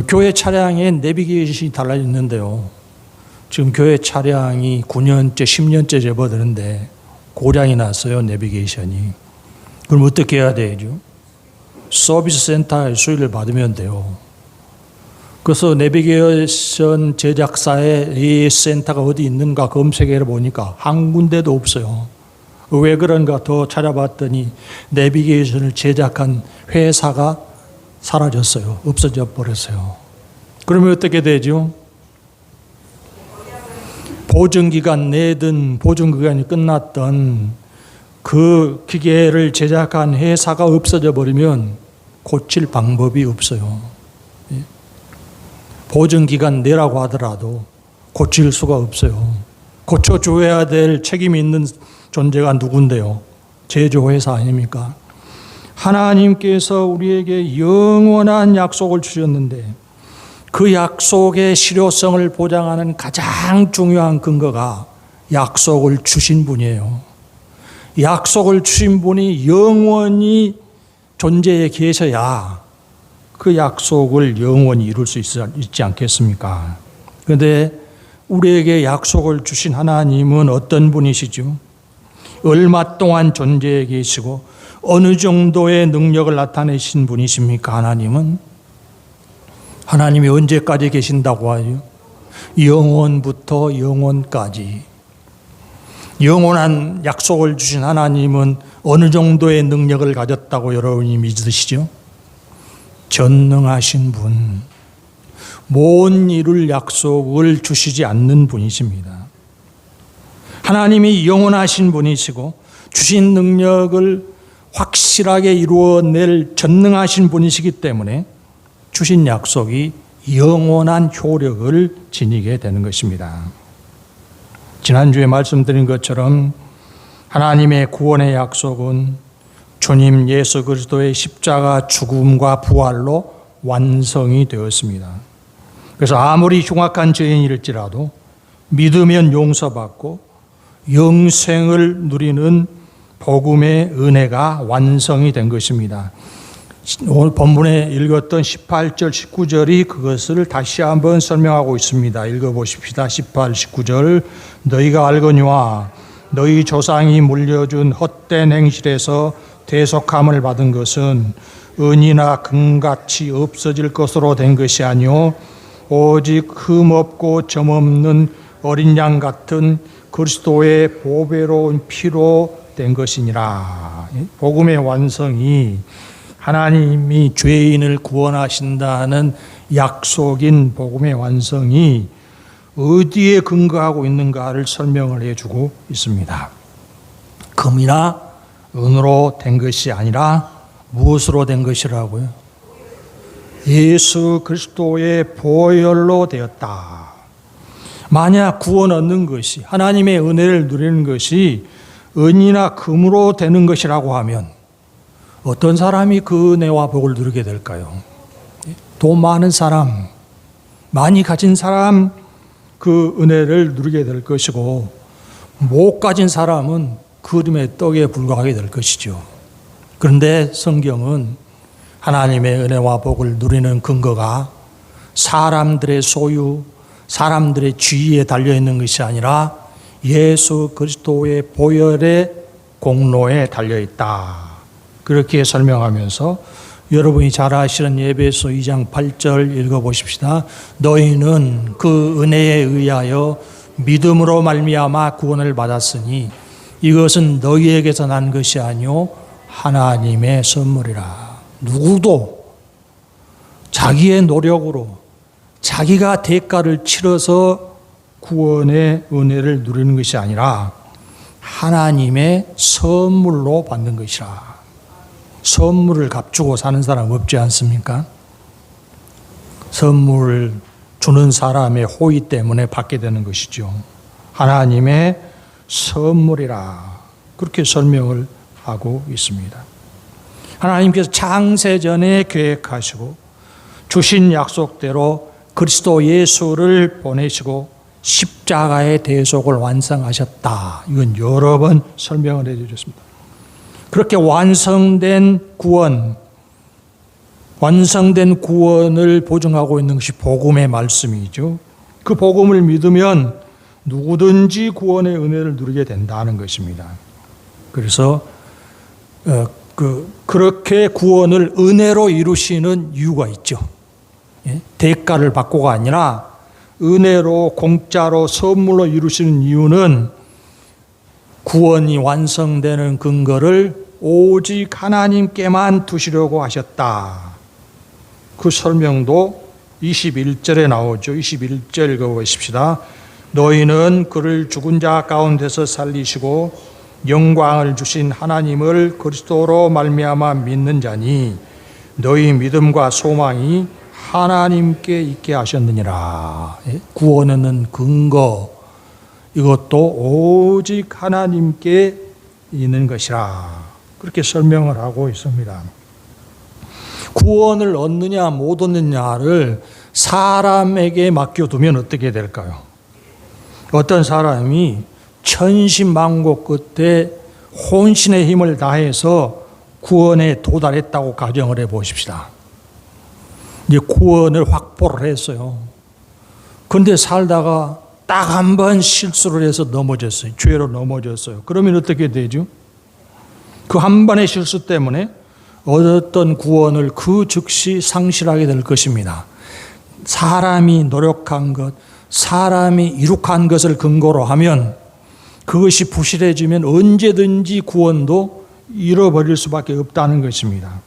교회 차량에 내비게이션이 달라있는데요. 지금 교회 차량이 9년째, 10년째 접어드는데 고장이 났어요, 내비게이션이. 그럼 어떻게 해야 되죠? 서비스 센터에 수리를 받으면 돼요. 그래서 내비게이션 제작사의 이 센터가 어디 있는가 검색해 보니까 한 군데도 없어요. 왜 그런가 더 찾아봤더니 내비게이션을 제작한 회사가 사라졌어요. 없어져 버렸어요. 그러면 어떻게 되죠? 보증기간 내든 보증기간이 끝났던 그 기계를 제작한 회사가 없어져 버리면 고칠 방법이 없어요. 보증기간 내라고 하더라도 고칠 수가 없어요. 고쳐줘야 될 책임이 있는 존재가 누군데요? 제조회사 아닙니까? 하나님께서 우리에게 영원한 약속을 주셨는데 그 약속의 실효성을 보장하는 가장 중요한 근거가 약속을 주신 분이에요. 약속을 주신 분이 영원히 존재해 계셔야 그 약속을 영원히 이룰 수 있지 않겠습니까? 그런데 우리에게 약속을 주신 하나님은 어떤 분이시죠? 얼마 동안 존재해 계시고 어느 정도의 능력을 나타내신 분이십니까? 하나님이 언제까지 계신다고 하죠? 영원부터 영원까지. 영원한 약속을 주신 하나님은 어느 정도의 능력을 가졌다고 여러분이 믿으시죠? 전능하신 분, 못 이룰 약속을 주시지 않는 분이십니다. 하나님이 영원하신 분이시고 주신 능력을 확실하게 이루어낼 전능하신 분이시기 때문에 주신 약속이 영원한 효력을 지니게 되는 것입니다. 지난주에 말씀드린 것처럼 하나님의 구원의 약속은 주님 예수 그리스도의 십자가 죽음과 부활로 완성이 되었습니다. 그래서 아무리 흉악한 죄인일지라도 믿으면 용서받고 영생을 누리는 복음의 은혜가 완성이 된 것입니다. 오늘 본문에 읽었던 18절, 19절이 그것을 다시 한번 설명하고 있습니다. 읽어보십시다. 18, 19절. 너희가 알거니와 너희 조상이 물려준 헛된 행실에서 대속함을 받은 것은 은이나 금같이 없어질 것으로 된 것이 아니요 오직 흠없고 점없는 어린 양 같은 그리스도의 보배로운 피로 된 것이니라. 복음의 완성이 하나님이 죄인을 구원하신다는 약속인 복음의 완성이 어디에 근거하고 있는가를 설명을 해주고 있습니다. 금이나 은으로 된 것이 아니라 무엇으로 된 것이라고요? 예수 그리스도의 보혈로 되었다. 만약 구원 얻는 것이 하나님의 은혜를 누리는 것이 은이나 금으로 되는 것이라고 하면 어떤 사람이 그 은혜와 복을 누리게 될까요? 돈 많은 사람, 많이 가진 사람 그 은혜를 누리게 될 것이고 못 가진 사람은 그림의 떡에 불과하게 될 것이죠. 그런데 성경은 하나님의 은혜와 복을 누리는 근거가 사람들의 소유, 사람들의 지위에 달려있는 것이 아니라 예수 그리스도의 보혈의 공로에 달려있다. 그렇게 설명하면서 여러분이 잘 아시는 에베소 2장 8절 읽어보십시다. 너희는 그 은혜에 의하여 믿음으로 말미암아 구원을 받았으니 이것은 너희에게서 난 것이 아니요 하나님의 선물이라. 누구도 자기의 노력으로 자기가 대가를 치러서 구원의 은혜를 누리는 것이 아니라 하나님의 선물로 받는 것이라. 선물을 값주고 사는 사람 없지 않습니까? 선물을 주는 사람의 호의 때문에 받게 되는 것이죠. 하나님의 선물이라. 그렇게 설명을 하고 있습니다. 하나님께서 창세전에 계획하시고 주신 약속대로 그리스도 예수를 보내시고 십자가의 대속을 완성하셨다. 이건 여러 번 설명을 해주셨습니다. 그렇게 완성된 구원을 보증하고 있는 것이 복음의 말씀이죠. 그 복음을 믿으면 누구든지 구원의 은혜를 누리게 된다는 것입니다. 그래서 그렇게 구원을 은혜로 이루시는 이유가 있죠. 대가를 받고가 아니라 은혜로 공짜로 선물로 이루시는 이유는 구원이 완성되는 근거를 오직 하나님께만 두시려고 하셨다. 그 설명도 21절에 나오죠. 21절 읽어보십시다. 너희는 그를 죽은 자 가운데서 살리시고 영광을 주신 하나님을 그리스도로 말미암아 믿는 자니 너희 믿음과 소망이 하나님께 있게 하셨느니라. 구원은 근거, 이것도 오직 하나님께 있는 것이라. 그렇게 설명을 하고 있습니다. 구원을 얻느냐 못 얻느냐를 사람에게 맡겨두면 어떻게 될까요? 어떤 사람이 천신만고 끝에 혼신의 힘을 다해서 구원에 도달했다고 가정을 해 보십시다. 이제 구원을 확보를 했어요. 그런데 살다가 딱 한 번 실수를 해서 넘어졌어요. 죄로 넘어졌어요. 그러면 어떻게 되죠? 그 한 번의 실수 때문에 얻었던 구원을 그 즉시 상실하게 될 것입니다. 사람이 노력한 것, 사람이 이룩한 것을 근거로 하면 그것이 부실해지면 언제든지 구원도 잃어버릴 수밖에 없다는 것입니다.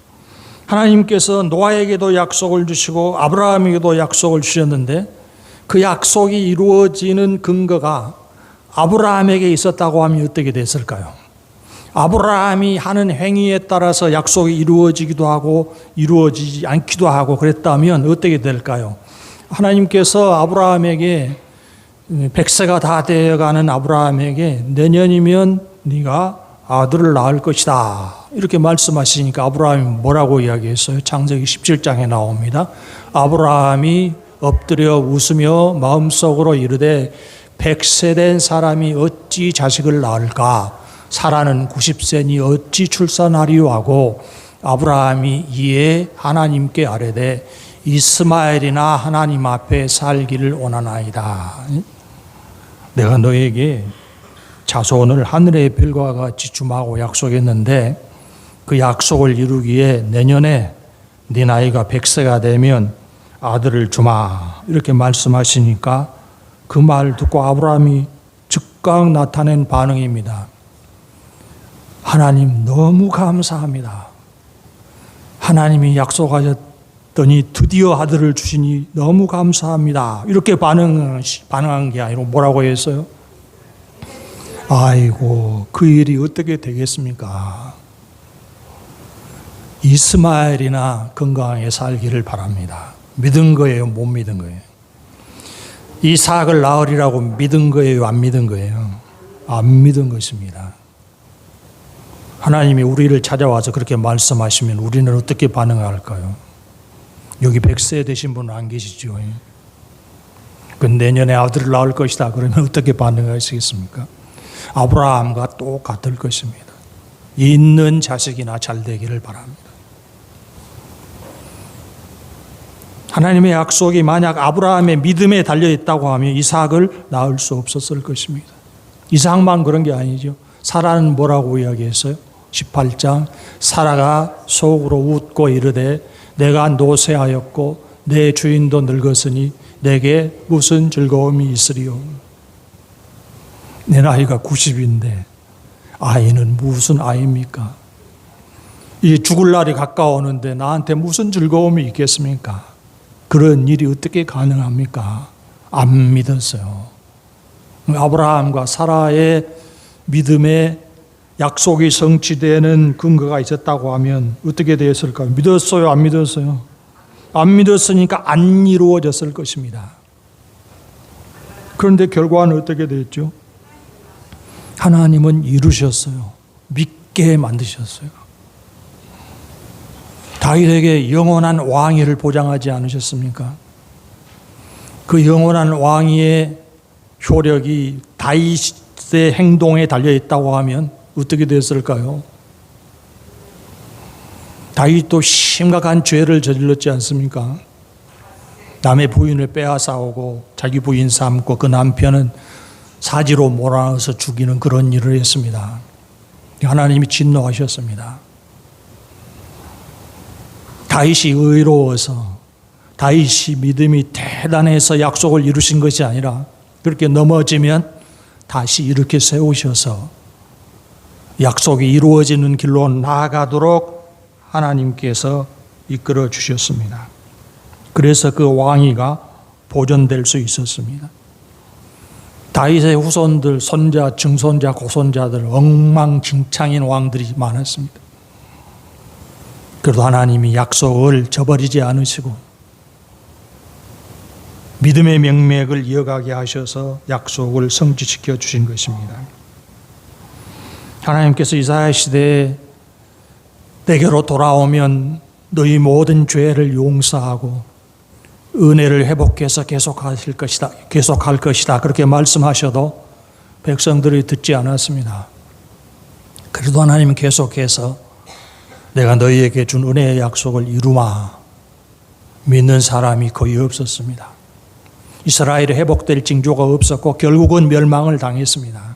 하나님께서 노아에게도 약속을 주시고 아브라함에게도 약속을 주셨는데 그 약속이 이루어지는 근거가 아브라함에게 있었다고 하면 어떻게 됐을까요? 아브라함이 하는 행위에 따라서 약속이 이루어지기도 하고 이루어지지 않기도 하고 그랬다면 어떻게 될까요? 하나님께서 아브라함에게 100세가 다 되어가는 아브라함에게 내년이면 네가 아들을 낳을 것이다. 이렇게 말씀하시니까 아브라함이 뭐라고 이야기했어요? 창세기 17장에 나옵니다. 아브라함이 엎드려 웃으며 마음속으로 이르되 100세 된 사람이 어찌 자식을 낳을까? 사라는 90세니 어찌 출산하리요 하고 아브라함이 이에 하나님께 아뢰되 이스마엘이나 하나님 앞에 살기를 원하나이다. 내가 너에게 자손을 하늘의 별과 같이 주마고 약속했는데 그 약속을 이루기에 내년에 네 나이가 100세가 되면 아들을 주마. 이렇게 말씀하시니까 그 말 듣고 아브라함이 즉각 나타낸 반응입니다. 하나님 너무 감사합니다. 하나님이 약속하셨더니 드디어 아들을 주시니 너무 감사합니다. 이렇게 반응한 게 아니고 뭐라고 했어요? 아이고 그 일이 어떻게 되겠습니까? 이스마엘이나 건강하게 살기를 바랍니다. 믿은 거예요? 못 믿은 거예요? 이삭을 낳으리라고 믿은 거예요? 안 믿은 거예요? 안 믿은 것입니다. 하나님이 우리를 찾아와서 그렇게 말씀하시면 우리는 어떻게 반응할까요? 여기 100세 되신 분은 안 계시죠? 그 내년에 아들을 낳을 것이다 그러면 어떻게 반응하시겠습니까? 아브라함과 똑같을 것입니다. 있는 자식이나 잘 되기를 바랍니다. 하나님의 약속이 만약 아브라함의 믿음에 달려있다고 하면 이삭을 낳을 수 없었을 것입니다. 이삭만 그런 게 아니죠. 사라는 뭐라고 이야기했어요? 18장 사라가 속으로 웃고 이르되 내가 노쇠하였고 내 주인도 늙었으니 내게 무슨 즐거움이 있으리요. 내 나이가 90인데 아이는 무슨 아이입니까? 이 죽을 날이 가까우는데 나한테 무슨 즐거움이 있겠습니까? 그런 일이 어떻게 가능합니까? 안 믿었어요. 아브라함과 사라의 믿음에 약속이 성취되는 근거가 있었다고 하면 어떻게 되었을까요? 믿었어요? 안 믿었어요? 안 믿었으니까 안 이루어졌을 것입니다. 그런데 결과는 어떻게 됐죠? 하나님은 이루셨어요. 믿게 만드셨어요. 다윗에게 영원한 왕위를 보장하지 않으셨습니까? 그 영원한 왕위의 효력이 다윗의 행동에 달려 있다고 하면 어떻게 됐을까요? 다윗도 심각한 죄를 저질렀지 않습니까? 남의 부인을 빼앗아오고 자기 부인 삼고 그 남편은 사지로 몰아넣어서 죽이는 그런 일을 했습니다. 하나님이 진노하셨습니다. 다윗이 의로워서, 다윗이 믿음이 대단해서 약속을 이루신 것이 아니라 그렇게 넘어지면 다시 이렇게 세우셔서 약속이 이루어지는 길로 나아가도록 하나님께서 이끌어 주셨습니다. 그래서 그 왕위가 보존될 수 있었습니다. 다윗의 후손들, 손자, 증손자, 고손자들 엉망진창인 왕들이 많았습니다. 그래도 하나님이 약속을 저버리지 않으시고 믿음의 명맥을 이어가게 하셔서 약속을 성취시켜 주신 것입니다. 하나님께서 이사야 시대에 내게로 돌아오면 너희 모든 죄를 용서하고 은혜를 회복해서 계속할 것이다. 그렇게 말씀하셔도 백성들이 듣지 않았습니다. 그래도 하나님은 계속해서 내가 너희에게 준 은혜의 약속을 이루마 믿는 사람이 거의 없었습니다. 이스라엘이 회복될 징조가 없었고 결국은 멸망을 당했습니다.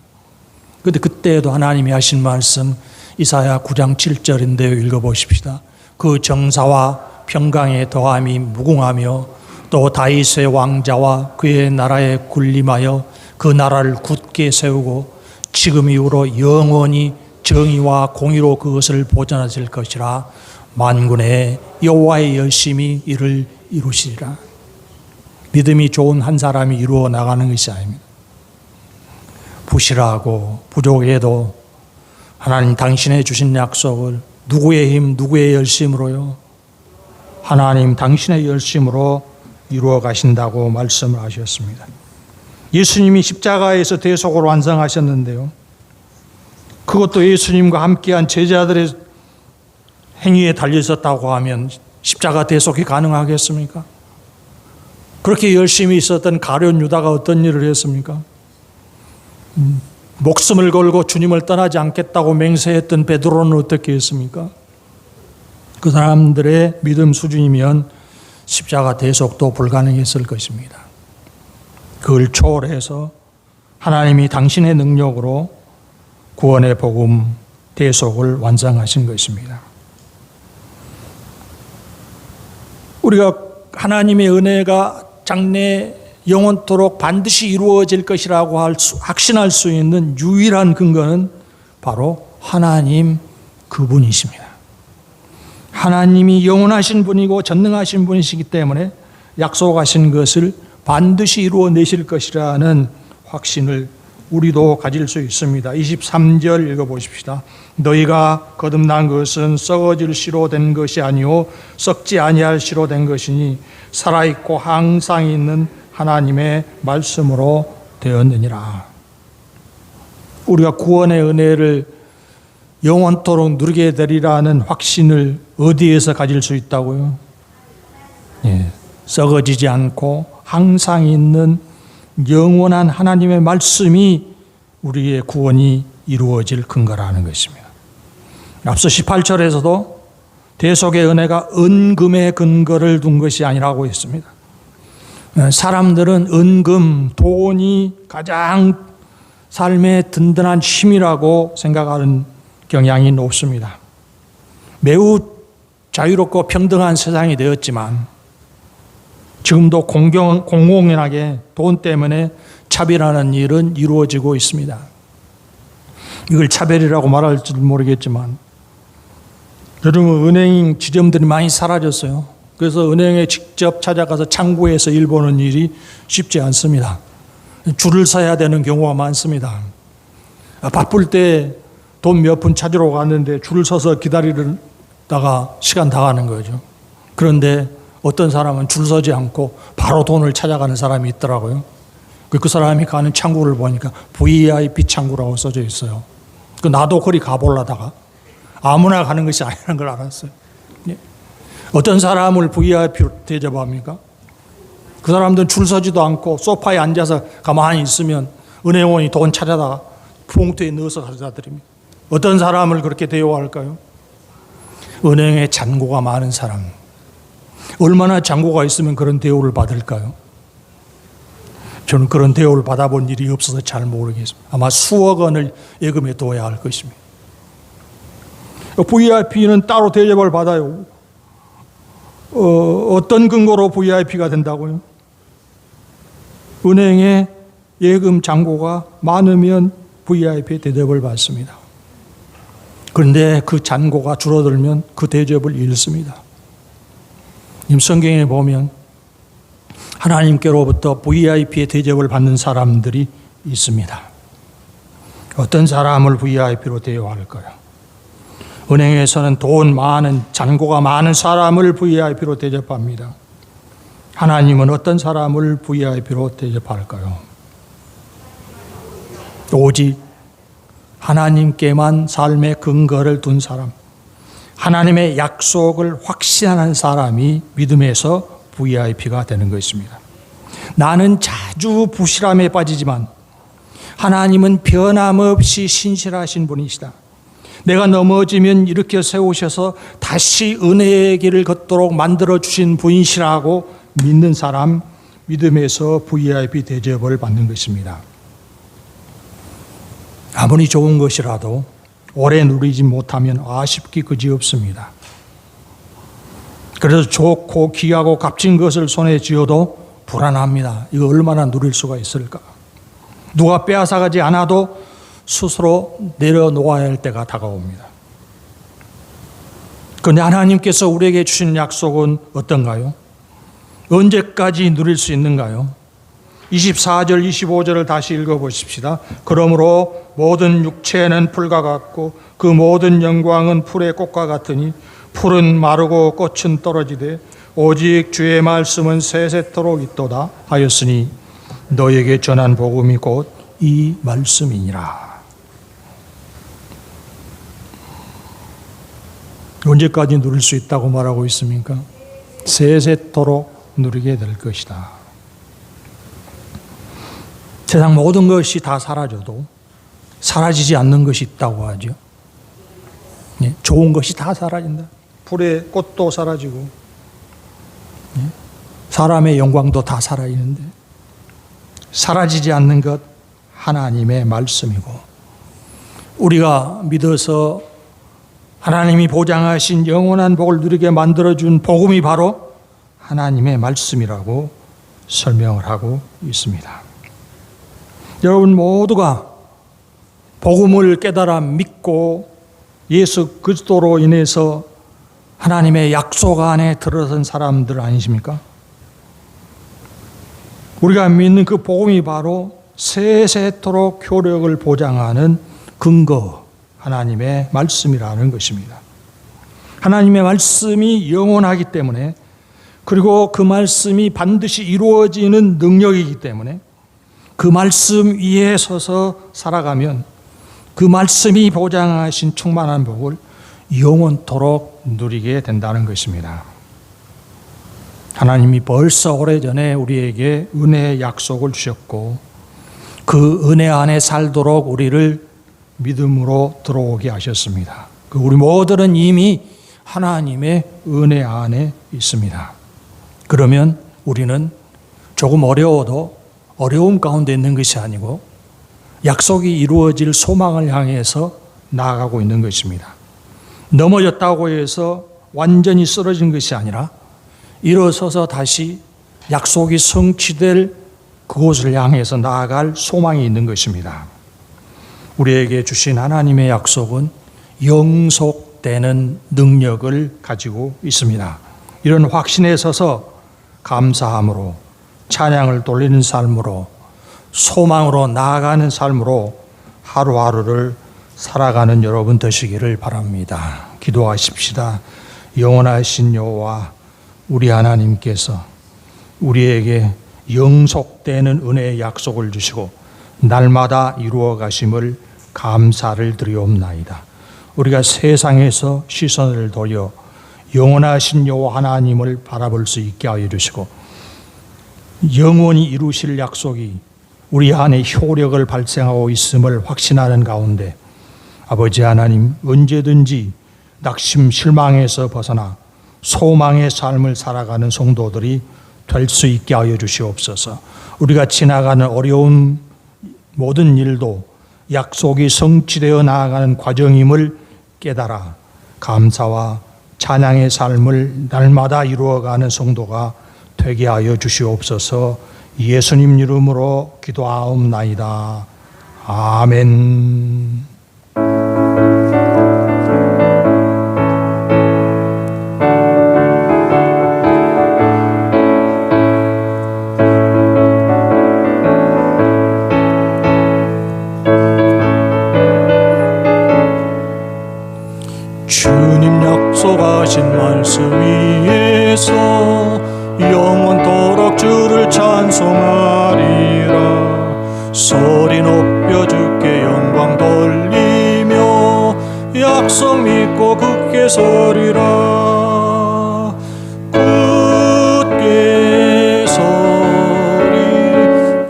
그런데 그때에도 하나님이 하신 말씀 이사야 9장 7절인데요. 읽어보십시다. 그 정사와 평강의 더함이 무궁하며 또 다윗의 왕자와 그의 나라에 군림하여 그 나라를 굳게 세우고 지금 이후로 영원히 정의와 공의로 그것을 보존하실 것이라. 만군의 여호와의 열심히 이를 이루시리라. 믿음이 좋은 한 사람이 이루어 나가는 것이 아닙니다. 부실하고 부족해도 하나님 당신의 주신 약속을 누구의 힘, 누구의 열심으로요? 하나님 당신의 열심으로 이루어 가신다고 말씀을 하셨습니다. 예수님이 십자가에서 대속을 완성하셨는데요. 그것도 예수님과 함께한 제자들의 행위에 달려 있었다고 하면 십자가 대속이 가능하겠습니까? 그렇게 열심히 있었던 가룟 유다가 어떤 일을 했습니까? 목숨을 걸고 주님을 떠나지 않겠다고 맹세했던 베드로는 어떻게 했습니까? 그 사람들의 믿음 수준이면 십자가 대속도 불가능했을 것입니다. 그걸 초월해서 하나님이 당신의 능력으로 구원의 복음 대속을 완성하신 것입니다. 우리가 하나님의 은혜가 장래 영원토록 반드시 이루어질 것이라고 확신할 수 있는 유일한 근거는 바로 하나님 그분이십니다. 하나님이 영원하신 분이고 전능하신 분이시기 때문에 약속하신 것을 반드시 이루어내실 것이라는 확신을 우리도 가질 수 있습니다. 23절 읽어보십시다. 너희가 거듭난 것은 썩어질 씨로 된 것이 아니요 썩지 아니할 씨로 된 것이니 살아있고 항상 있는 하나님의 말씀으로 되었느니라. 우리가 구원의 은혜를 영원토록 누리게 되리라는 확신을 어디에서 가질 수 있다고요? 썩어지지 않고 항상 있는 영원한 하나님의 말씀이 우리의 구원이 이루어질 근거라는 것입니다. 앞서 18절에서도 대속의 은혜가 은금의 근거를 둔 것이 아니라고 했습니다. 사람들은 은금, 돈이 가장 삶의 든든한 힘이라고 생각하는 경향이 높습니다. 매우 자유롭고 평등한 세상이 되었지만 지금도 공공연하게 돈 때문에 차별하는 일은 이루어지고 있습니다. 이걸 차별이라고 말할지 모르겠지만 여러분 은행 지점들이 많이 사라졌어요. 그래서 은행에 직접 찾아가서 창구에서 일 보는 일이 쉽지 않습니다. 줄을 서야 되는 경우가 많습니다. 바쁠 때 돈 몇 푼 찾으러 갔는데 줄을 서서 기다리다가 시간 다 가는 거죠. 그런데 어떤 사람은 줄 서지 않고 바로 돈을 찾아가는 사람이 있더라고요. 그 사람이 가는 창구를 보니까 VIP 창구라고 써져 있어요. 나도 거기 가보려다가 아무나 가는 것이 아니라는 걸 알았어요. 어떤 사람을 VIP로 대접합니까? 그 사람들은 줄 서지도 않고 소파에 앉아서 가만히 있으면 은행원이 돈 찾아다 봉투에 넣어서 가져다 드립니다. 어떤 사람을 그렇게 대우할까요? 은행에 잔고가 많은 사람. 얼마나 잔고가 있으면 그런 대우를 받을까요? 저는 그런 대우를 받아본 일이 없어서 잘 모르겠습니다. 아마 수억 원을 예금에 둬야 할 것입니다. VIP는 따로 대접을 받아요. 어떤 근거로 VIP가 된다고요? 은행에 예금 잔고가 많으면 VIP 대접을 받습니다. 그런데 그 잔고가 줄어들면 그 대접을 잃습니다. 성경에 보면 하나님께로부터 VIP의 대접을 받는 사람들이 있습니다. 어떤 사람을 VIP로 대우할까요? 은행에서는 돈 많은, 잔고가 많은 사람을 VIP로 대접합니다. 하나님은 어떤 사람을 VIP로 대접할까요? 오직 하나님께만 삶의 근거를 둔 사람, 하나님의 약속을 확신하는 사람이 믿음에서 VIP가 되는 것입니다. 나는 자주 부실함에 빠지지만 하나님은 변함없이 신실하신 분이시다. 내가 넘어지면 일으켜 세우셔서 다시 은혜의 길을 걷도록 만들어주신 분이시라고 믿는 사람, 믿음에서 VIP 대접을 받는 것입니다. 아무리 좋은 것이라도 오래 누리지 못하면 아쉽기 그지없습니다. 그래서 좋고 귀하고 값진 것을 손에 쥐어도 불안합니다. 이거 얼마나 누릴 수가 있을까? 누가 빼앗아가지 않아도 스스로 내려놓아야 할 때가 다가옵니다. 그런데 하나님께서 우리에게 주신 약속은 어떤가요? 언제까지 누릴 수 있는가요? 24절, 25절을 다시 읽어보십시다. 그러므로 모든 육체는 풀과 같고 그 모든 영광은 풀의 꽃과 같으니 풀은 마르고 꽃은 떨어지되 오직 주의 말씀은 세세토록 있도다 하였으니 너에게 전한 복음이 곧 이 말씀이니라. 언제까지 누릴 수 있다고 말하고 있습니까? 세세토록 누리게 될 것이다. 세상 모든 것이 다 사라져도 사라지지 않는 것이 있다고 하죠. 좋은 것이 다 사라진다. 풀의 꽃도 사라지고 사람의 영광도 다 사라지는데 사라지지 않는 것 하나님의 말씀이고 우리가 믿어서 하나님이 보장하신 영원한 복을 누리게 만들어준 복음이 바로 하나님의 말씀이라고 설명을 하고 있습니다. 여러분 모두가 복음을 깨달아 믿고 예수 그리스도로 인해서 하나님의 약속 안에 들어선 사람들 아니십니까? 우리가 믿는 그 복음이 바로 세세토록 효력을 보장하는 근거, 하나님의 말씀이라는 것입니다. 하나님의 말씀이 영원하기 때문에 그리고 그 말씀이 반드시 이루어지는 능력이기 때문에 그 말씀 위에 서서 살아가면 그 말씀이 보장하신 충만한 복을 영원토록 누리게 된다는 것입니다. 하나님이 벌써 오래전에 우리에게 은혜의 약속을 주셨고 그 은혜 안에 살도록 우리를 믿음으로 들어오게 하셨습니다. 우리 모두는 이미 하나님의 은혜 안에 있습니다. 그러면 우리는 조금 어려워도 어려움 가운데 있는 것이 아니고 약속이 이루어질 소망을 향해서 나아가고 있는 것입니다. 넘어졌다고 해서 완전히 쓰러진 것이 아니라 일어서서 다시 약속이 성취될 그곳을 향해서 나아갈 소망이 있는 것입니다. 우리에게 주신 하나님의 약속은 영속되는 능력을 가지고 있습니다. 이런 확신에 서서 감사함으로 찬양을 돌리는 삶으로 소망으로 나아가는 삶으로 하루하루를 살아가는 여러분 되시기를 바랍니다. 기도하십시다. 영원하신 여호와 우리 하나님께서 우리에게 영속되는 은혜의 약속을 주시고 날마다 이루어 가심을 감사를 드리옵나이다. 우리가 세상에서 시선을 돌려 영원하신 여호와 하나님을 바라볼 수 있게 하여 주시고 영원히 이루실 약속이 우리 안에 효력을 발생하고 있음을 확신하는 가운데 아버지 하나님, 언제든지 낙심 실망에서 벗어나 소망의 삶을 살아가는 성도들이 될 수 있게 하여 주시옵소서. 우리가 지나가는 어려운 모든 일도 약속이 성취되어 나아가는 과정임을 깨달아 감사와 찬양의 삶을 날마다 이루어가는 성도가 되게 하여 주시옵소서. 예수님 이름으로 기도하옵나이다. 아멘. 주님 약속하신 말씀 위에서 영원토록 주를 찬송하리라. 소리 높여 주께 영광 돌리며 약속 믿고 굳게 서리라. 굳게 서리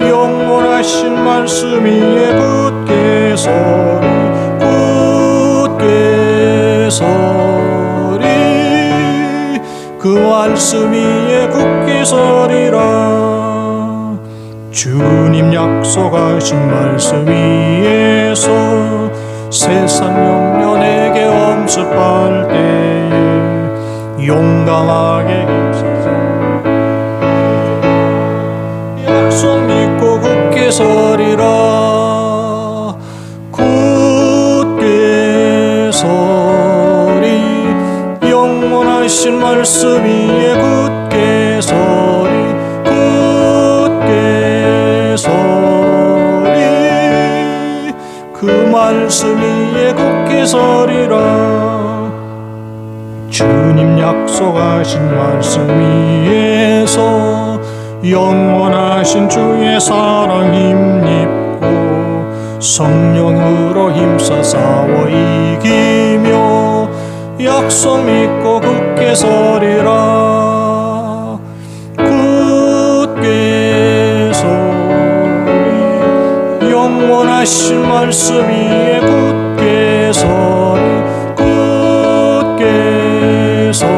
영원하신 말씀 위에 굳게 서리. 굳게 서리 그 말씀 위에 굳게 서리라. 주님 약속하신 말씀 위에서 세상 염려 내게 엄습할 때에 용감하게 힘쓰자. 약속 믿고 굳게 서리라. 굳게 서리 영원하신 말씀 위에 굳게 서리. 굳게 서리 그 말씀 위에 굳게 서리라. 주님 약속하신 말씀 위에서 영원하신 주의 사랑 힘입고 성령으로 힘써 싸워 이기며 약속 믿고 굳게 서리라. 굳게 서리 영원하신 말씀 위에 굳게 서리. 굳게 서리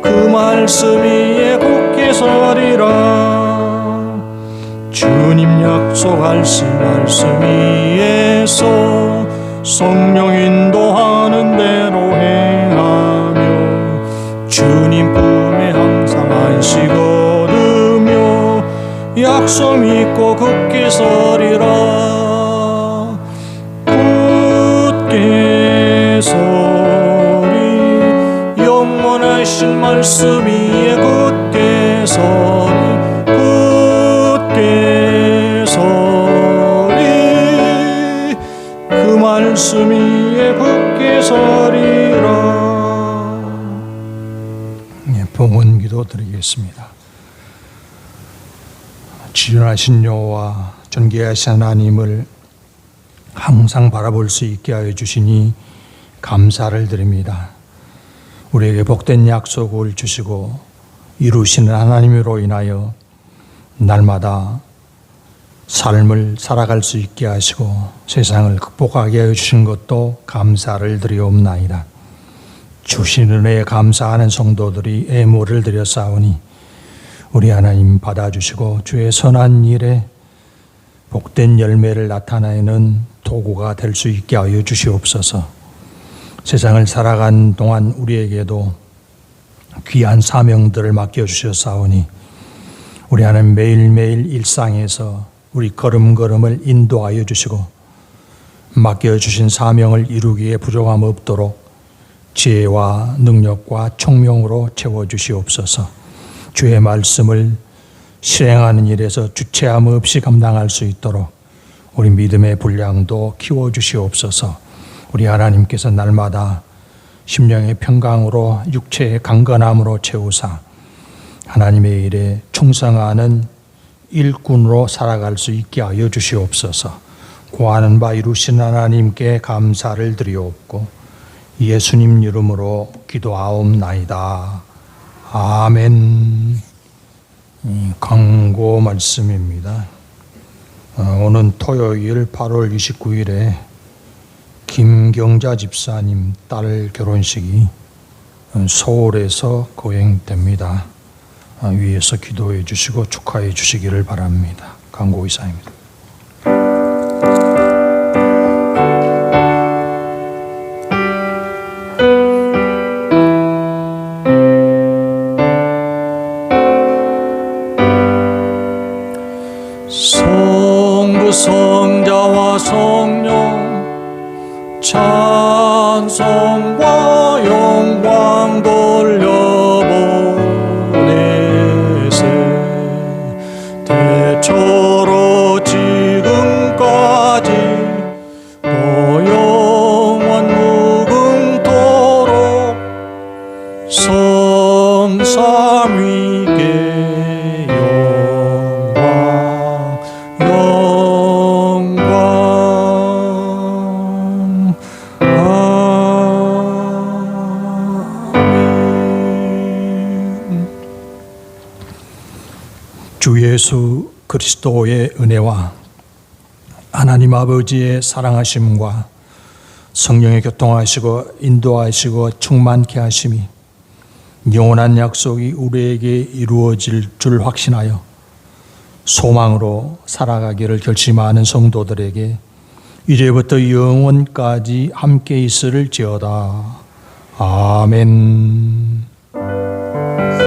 그 말씀 위에 굳게 서리라. 주님 약속하신 말씀 위에서 성령 인도하는 대로 행하며 주님 품에 항상 안식 얻으며 약속 믿고 굳게 서리라. 굳게 서리 영원하신 말씀 위에 굳게 서리. 굳게 서리 그 말씀 위에 굳게 서리라. 봉헌 기도 드리겠습니다. 지존하신 여호와 존귀하신 하나님을 항상 바라볼 수 있게 하여 주시니 감사를 드립니다. 우리에게 복된 약속을 주시고 이루시는 하나님으로 인하여 날마다 삶을 살아갈 수 있게 하시고 세상을 극복하게 하여 주신 것도 감사를 드리옵나이다. 주신 은혜에 감사하는 성도들이 애모를 드렸사오니 우리 하나님 받아주시고 주의 선한 일에 복된 열매를 나타내는 도구가 될 수 있게 하여 주시옵소서. 세상을 살아간 동안 우리에게도 귀한 사명들을 맡겨주셨사오니 우리 하나님 매일매일 일상에서 우리 걸음걸음을 인도하여 주시고 맡겨주신 사명을 이루기에 부족함 없도록 지혜와 능력과 총명으로 채워주시옵소서. 주의 말씀을 실행하는 일에서 주체함 없이 감당할 수 있도록 우리 믿음의 분량도 키워주시옵소서. 우리 하나님께서 날마다 심령의 평강으로 육체의 강건함으로 채우사 하나님의 일에 충성하는 일꾼으로 살아갈 수 있게 하여 주시옵소서. 구하는 바 이루신 하나님께 감사를 드리옵고 예수님 이름으로 기도하옵나이다. 아멘. 강고 말씀입니다. 오는 토요일 8월 29일에 김경자 집사님 딸 결혼식이 서울에서 거행됩니다. 위에서 기도해 주시고 축하해 주시기를 바랍니다. 강고 이사입니다. 성부 성자와 성령 찬송과 영광 돌려보내세 대초로 지금까지 또 영원 무궁토록 성삼위께 주 예수 그리스도의 은혜와 하나님 아버지의 사랑하심과 성령의 교통하시고 인도하시고 충만케 하심이 영원한 약속이 우리에게 이루어질 줄 확신하여 소망으로 살아가기를 결심하는 성도들에게 이제부터 영원까지 함께 있을지어다. 아멘.